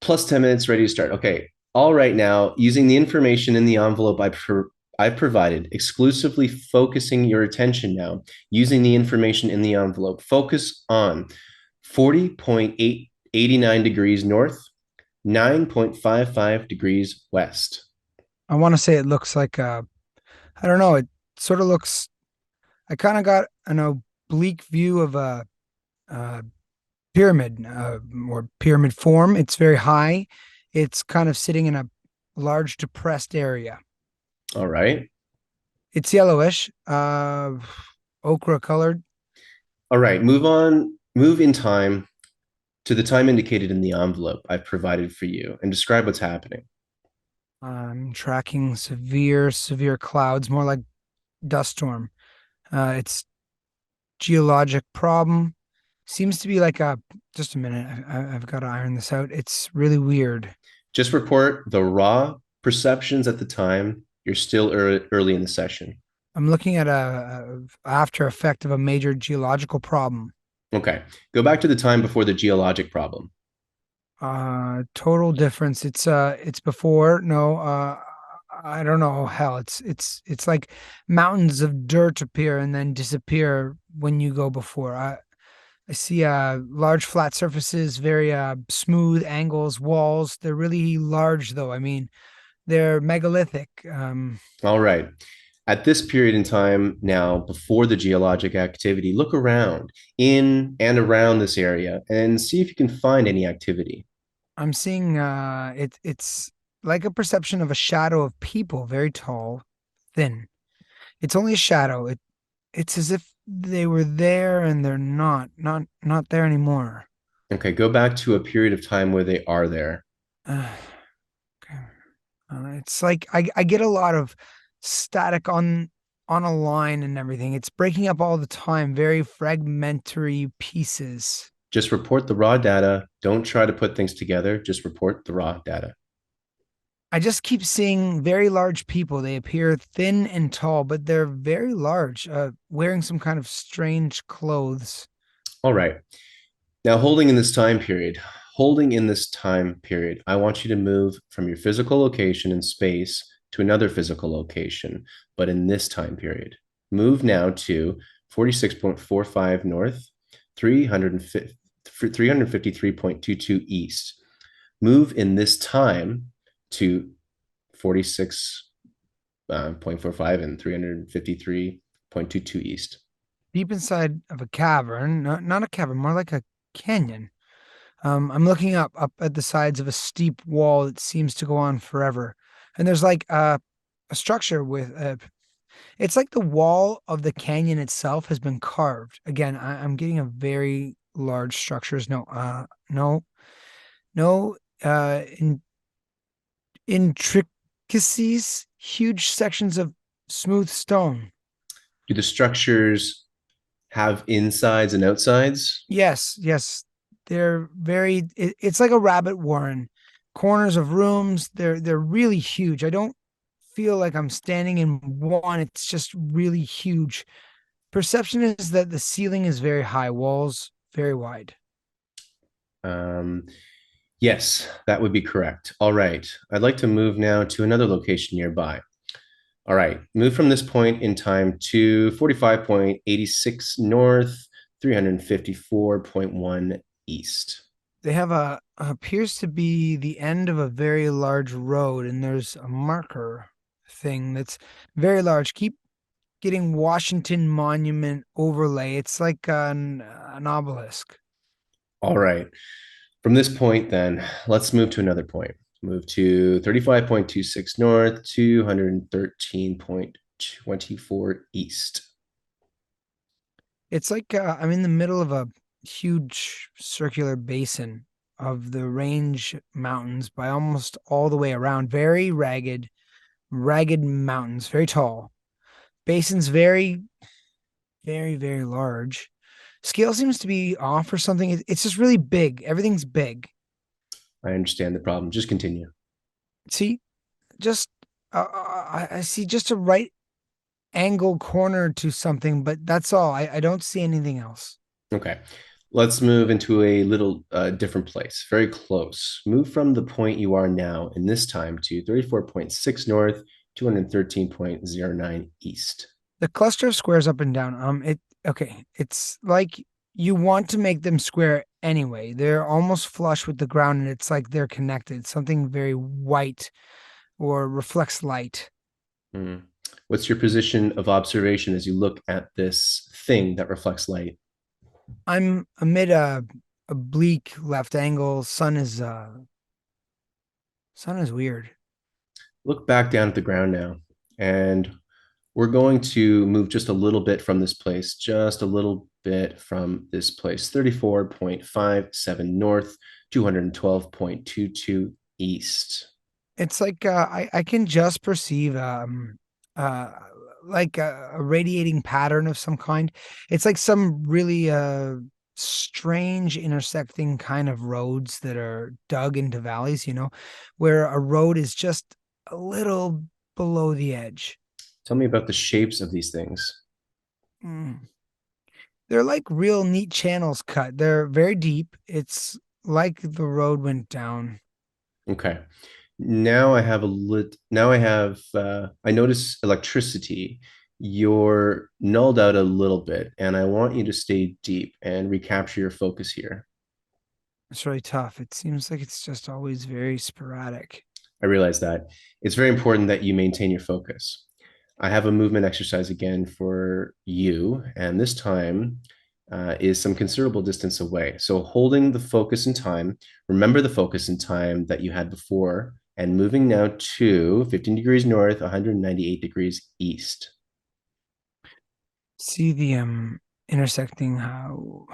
Plus 10 minutes, ready to start. Okay. All right. Now, using the information in the envelope I've provided, exclusively focusing your attention now, using the information in the envelope, focus on 40.89 degrees north, 9.55 degrees west. I want to say it looks like I don't know. It sort of looks, I kind of got an oblique view of a pyramid or pyramid form. It's very high. It's kind of sitting in a large depressed area. All right. It's yellowish, ochre colored. All right. Move in time to the time indicated in the envelope I've provided for you, and describe what's happening. I'm tracking severe clouds, more like dust storm. It's geologic problem. Seems to be like a, just a minute. I've got to iron this out. It's really weird. Just report the raw perceptions at the time. You're still early in the session. I'm looking at a after effect of a major geological problem. Okay. Go back to the time before the geologic problem. Total difference. It's before. No, I don't know. Hell, it's like mountains of dirt appear and then disappear when you go before. I see large flat surfaces, very smooth angles, walls. They're really large though. I mean, they're megalithic. All right. At this period in time now, before the geologic activity, look around in and around this area and see if you can find any activity. I'm seeing it's like a perception of a shadow of people, very tall, thin. It's only a shadow. It's as if they were there and they're not there anymore. Okay, go back to a period of time where they are there. Okay. It's like I get a lot of static on a line and everything. It's breaking up all the time, very fragmentary pieces. Just report the raw data. Don't try to put things together. Just report the raw data. I just keep seeing very large people. They appear thin and tall, but they're very large, wearing some kind of strange clothes. All right. Now, holding in this time period, I want you to move from your physical location in space to another physical location, but in this time period. Move now to 46.45 north, 353.22 east. Move in this time to 46.45 and 353.22 east. Deep inside of a cavern, not a cavern, more like a canyon. I'm looking up at the sides of a steep wall that seems to go on forever. And there's like a structure with it's like the wall of the canyon itself has been carved. Again, I'm getting a very large structures. No, in intricacies, huge sections of smooth stone. Do the structures have insides and outsides? Yes, they're very. It's like a rabbit warren. Corners of rooms. They're really huge. I don't feel like I'm standing in one. It's just really huge. Perception is that the ceiling is very high, walls very wide. Um, yes, that would be correct. All right. I'd like to move now to another location nearby. All right. Move from this point in time to 45.86 north, 354.1 east. They have a appears to be the end of a very large road, and there's a marker thing that's very large. Keep getting Washington Monument overlay. It's like an obelisk. All right. From this point, then, let's move to another point. Move to 35.26 north, 213.24 east. It's like I'm in the middle of a huge circular basin of the range mountains by almost all the way around. Very ragged mountains, very tall. Basin's very large. Scale seems to be off or something. It's just really big. Everything's big. I understand the problem. Just continue. See, just I see just a right angle corner to something, but that's all. I don't see anything else. Okay. Let's move into a little different place, very close. Move from the point you are now in this time to 34.6 north, 213.09 east. The cluster of squares up and down. It's like you want to make them square anyway. They're almost flush with the ground, and it's like they're connected. Something very white or reflects light. Mm. What's your position of observation as you look at this thing that reflects light? I'm amid a bleak left angle. Sun is weird. Look back down at the ground now, and we're going to move just a little bit from this place, just a little bit from this place. 34.57 north, 212.22 east. It's like I can just perceive uh like a radiating pattern of some kind. It's like some really strange intersecting kind of roads that are dug into valleys, where a road is just a little below the edge. Tell me about the shapes of these things. Mm. They're like real neat channels cut. They're very deep. It's like the road went down. Okay. Now I have a lit. Now I have. I notice electricity. You're nulled out a little bit, and I want you to stay deep and recapture your focus here. It's really tough. It seems like it's just always very sporadic. I realize that it's very important that you maintain your focus. I have a movement exercise again for you, and this time is some considerable distance away. So holding the focus in time, remember the focus in time that you had before, and moving now to 15 degrees north, 198 degrees east. See the intersecting how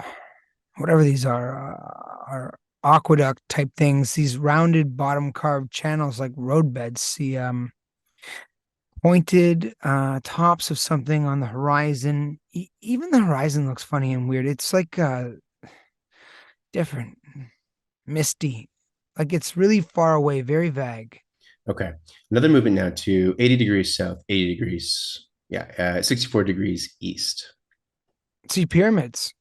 whatever these are aqueduct type things, these rounded bottom carved channels like roadbeds. See pointed tops of something on the horizon. Even the horizon looks funny and weird. It's like different, misty, like it's really far away, very vague. Okay. Another movement now to 80 degrees south, 80 degrees, 64 degrees east. See pyramids.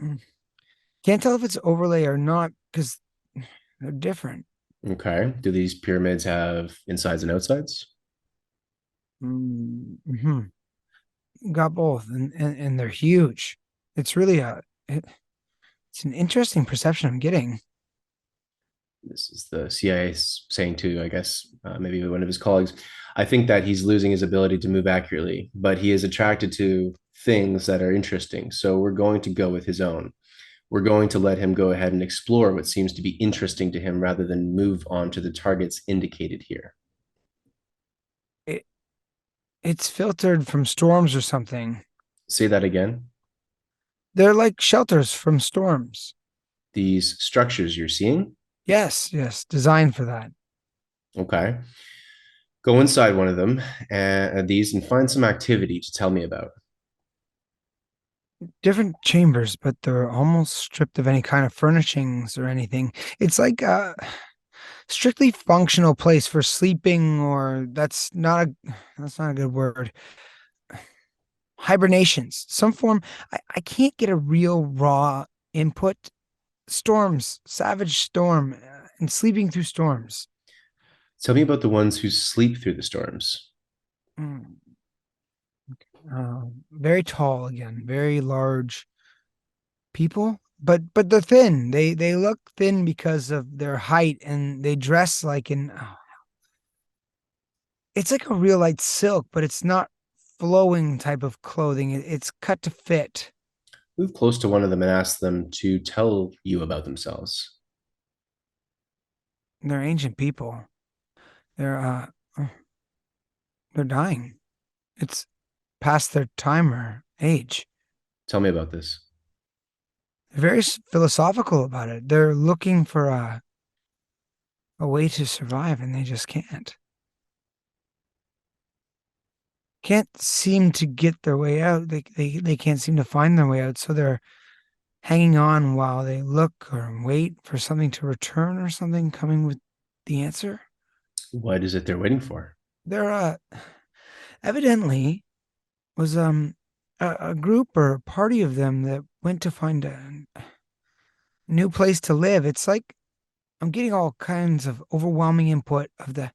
Mm. Can't tell if it's overlay or not because they're different. Okay. Do these pyramids have insides and outsides? Mm-hmm. Got both, and they're huge. It's really it's an interesting perception I'm getting. This is the CIA saying to, I guess, maybe one of his colleagues. I think that he's losing his ability to move accurately, but he is attracted to things that are interesting. So we're going to go with his own. We're going to let him go ahead and explore what seems to be interesting to him rather than move on to the targets indicated here. It it's filtered from storms or something. Say that again. They're like shelters from storms. These structures you're seeing. Yes, yes, designed for that. Okay. Go inside one of them and these and find some activity to tell me about. Different chambers, but they're almost stripped of any kind of furnishings or anything. It's like a strictly functional place for sleeping, or that's not a good word. Hibernations, some form. I can't get a real raw input. Storms, savage storm, and sleeping through storms. Tell me about the ones who sleep through the storms. Mm. Very tall again, very large people, but they're thin. They look thin because of their height, and they dress like it's like a real light silk, but it's not flowing type of clothing. It's cut to fit. Move close to one of them and ask them to tell you about themselves. They're ancient people. They're they're dying. It's past their time or age. Tell me about this. They're very philosophical about it. They're looking for a way to survive, and they just can't seem to get their way out. They can't seem to find their way out, so they're hanging on while they look or wait for something to return or something coming with the answer. What is it they're waiting for? There evidently was a group or a party of them that went to find a new place to live. It's like I'm getting all kinds of overwhelming input of the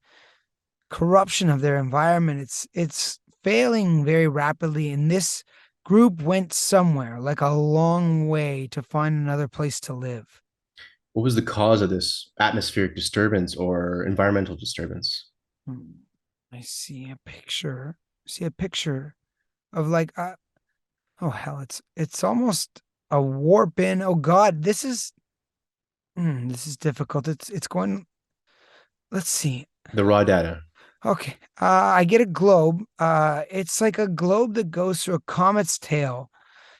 corruption of their environment. It's failing very rapidly, and this group went somewhere, like a long way, to find another place to live. What was the cause of this atmospheric disturbance or environmental disturbance? Hmm. I see a picture. See a picture of like oh hell, it's almost a warp in. Oh God, this is difficult. It's going. Let's see. The raw data. Okay. I get a globe. It's like a globe that goes through a comet's tail.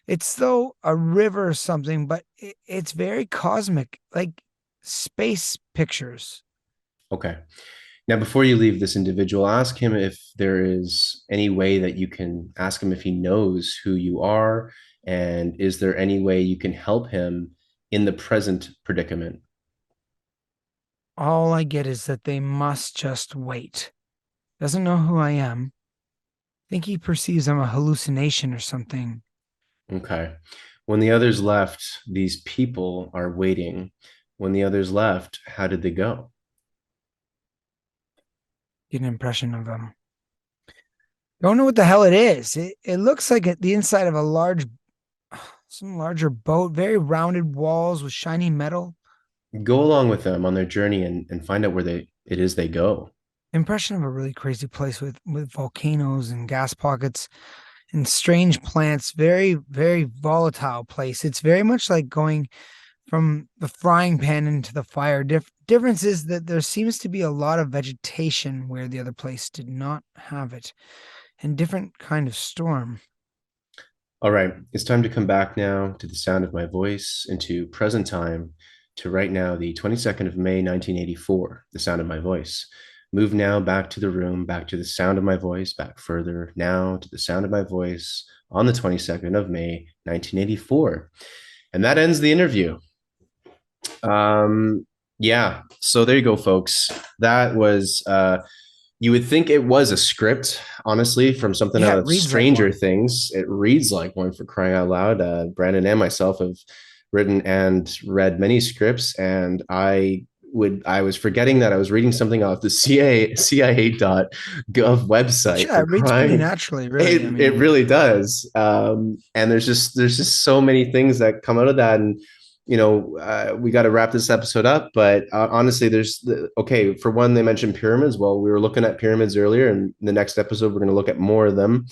It's though a river or something, but it's very cosmic, like space pictures. Okay. Now, before you leave this individual, ask him if there is any way that you can ask him if he knows who you are, and is there any way you can help him in the present predicament? All I get is that they must just wait. Doesn't know who I am. Think he perceives I'm a hallucination or something. Okay. When the others left, these people are waiting. When the others left, how did they go? Get an impression of him. Don't know what the hell it is. It looks like the inside of a some larger boat, very rounded walls with shiny metal. Go along with them on their journey and find out where it is they go. Impression of a really crazy place with volcanoes and gas pockets and strange plants. Very, very volatile place. It's very much like going from the frying pan into the fire. Difference is that there seems to be a lot of vegetation where the other place did not have it, and different kind of storm. All right, it's time to come back now to the sound of my voice, into present time, to right now, the 22nd of May, 1984, the sound of my voice. Move now back to the room, back to the sound of my voice, back further now to the sound of my voice on the 22nd of May, 1984. And that ends the interview. Yeah, so there you go, folks. That was you would think it was a script, honestly, from something Yeah, out it of reads like Stranger one. Things. It reads like one, for crying out loud. Brandon and myself have written and read many scripts, and I was forgetting that I was reading something off the CIA.gov website, Yeah, for it reads pretty crying. naturally, really. I It mean, really does. And there's just so many things that come out of that. And we got to wrap this episode up, but honestly, okay, for one, they mentioned pyramids. Well, we were looking at pyramids earlier, and in the next episode, we're going to look at more of them.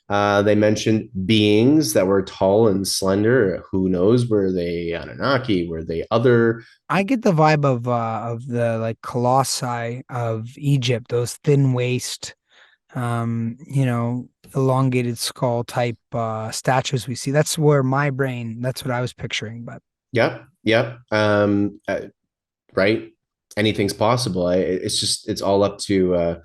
They mentioned beings that were tall and slender. Who knows? Were they Anunnaki? Were they other? I get the vibe of the like colossi of Egypt, those thin waist, elongated skull type statues we see. That's where that's what I was picturing. But Yep, yep. Right. Anything's possible. It's all up to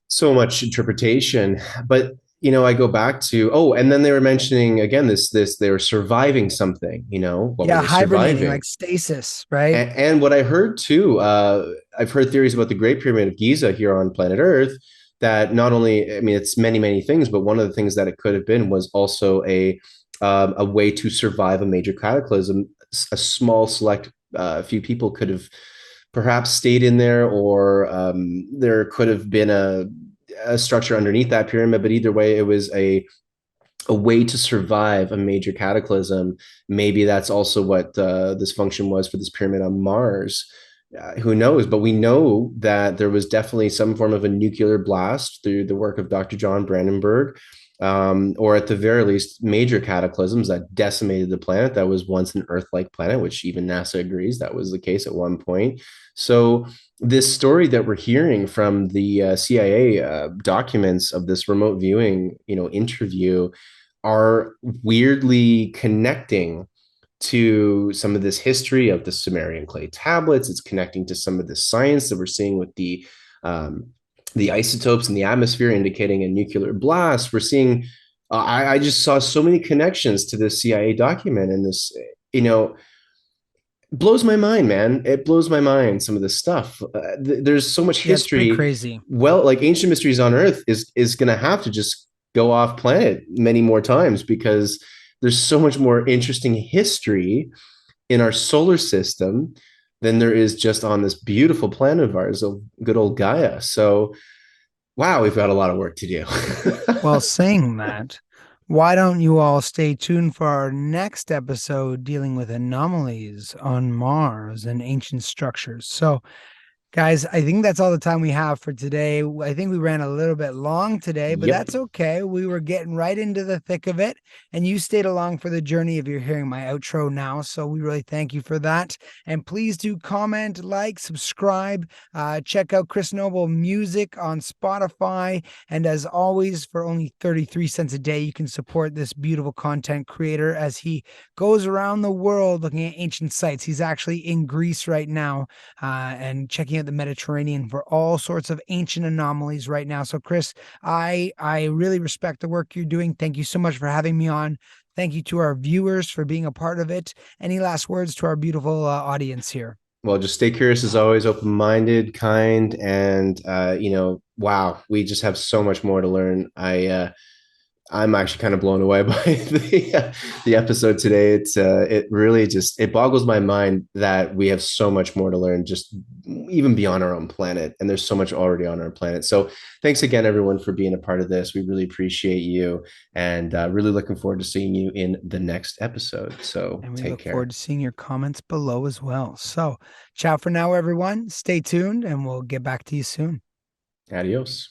so much interpretation. But I go back to, and then they were mentioning again this they were surviving something. What were yeah, they hibernating surviving? like stasis, right? And what I heard too, I've heard theories about the Great Pyramid of Giza here on planet Earth. That not only, I mean, it's many things, but one of the things that it could have been was also a way to survive a major cataclysm. A small select few people could have perhaps stayed in there, or there could have been a structure underneath that pyramid. But either way, it was a way to survive a major cataclysm. Maybe that's also what this function was for this pyramid on Mars. Who knows? But we know that there was definitely some form of a nuclear blast through the work of Dr. John Brandenburg, or at the very least, major cataclysms that decimated the planet that was once an Earth-like planet, which even NASA agrees that was the case at one point. So this story that we're hearing from the CIA documents of this remote viewing, interview, are weirdly connecting to some of this history of the Sumerian clay tablets. It's connecting to some of the science that we're seeing with the isotopes in the atmosphere indicating a nuclear blast. We're seeing, I just saw so many connections to this CIA document, and this, blows my mind, man. It blows my mind, some of this stuff. There's so much Yeah, it's pretty history. crazy. Well, like Ancient Mysteries on Earth is going to have to just go off planet many more times, because there's so much more interesting history in our solar system than there is just on this beautiful planet of ours, of good old Gaia. So, wow, we've got a lot of work to do. Well, saying that, why don't you all stay tuned for our next episode dealing with anomalies on Mars and ancient structures? So, guys, I think that's all the time we have for today. I think we ran a little bit long today, but Yep. that's okay. We were getting right into the thick of it, and you stayed along for the journey if you're hearing my outro now. So we really thank you for that. And please do comment, like, subscribe, check out Chris Noble Music on Spotify. And as always, for only 33 cents a day, you can support this beautiful content creator as he goes around the world looking at ancient sites. He's actually in Greece right now and checking out at the Mediterranean for all sorts of ancient anomalies right now. So Chris, I really respect the work you're doing. Thank you so much for having me on. Thank you to our viewers for being a part of it. Any last words to our beautiful audience here? Well, just stay curious as always, open-minded, kind, and wow, we just have so much more to learn. I'm actually kind of blown away by the episode today. It really just it boggles my mind that we have so much more to learn, just even beyond our own planet, and there's so much already on our planet. So thanks again, everyone, for being a part of this. We really appreciate you, and really looking forward to seeing you in the next episode. So And we take look care. forward to seeing your comments below as well. So ciao for now, everyone. Stay tuned, and we'll get back to you soon. Adios.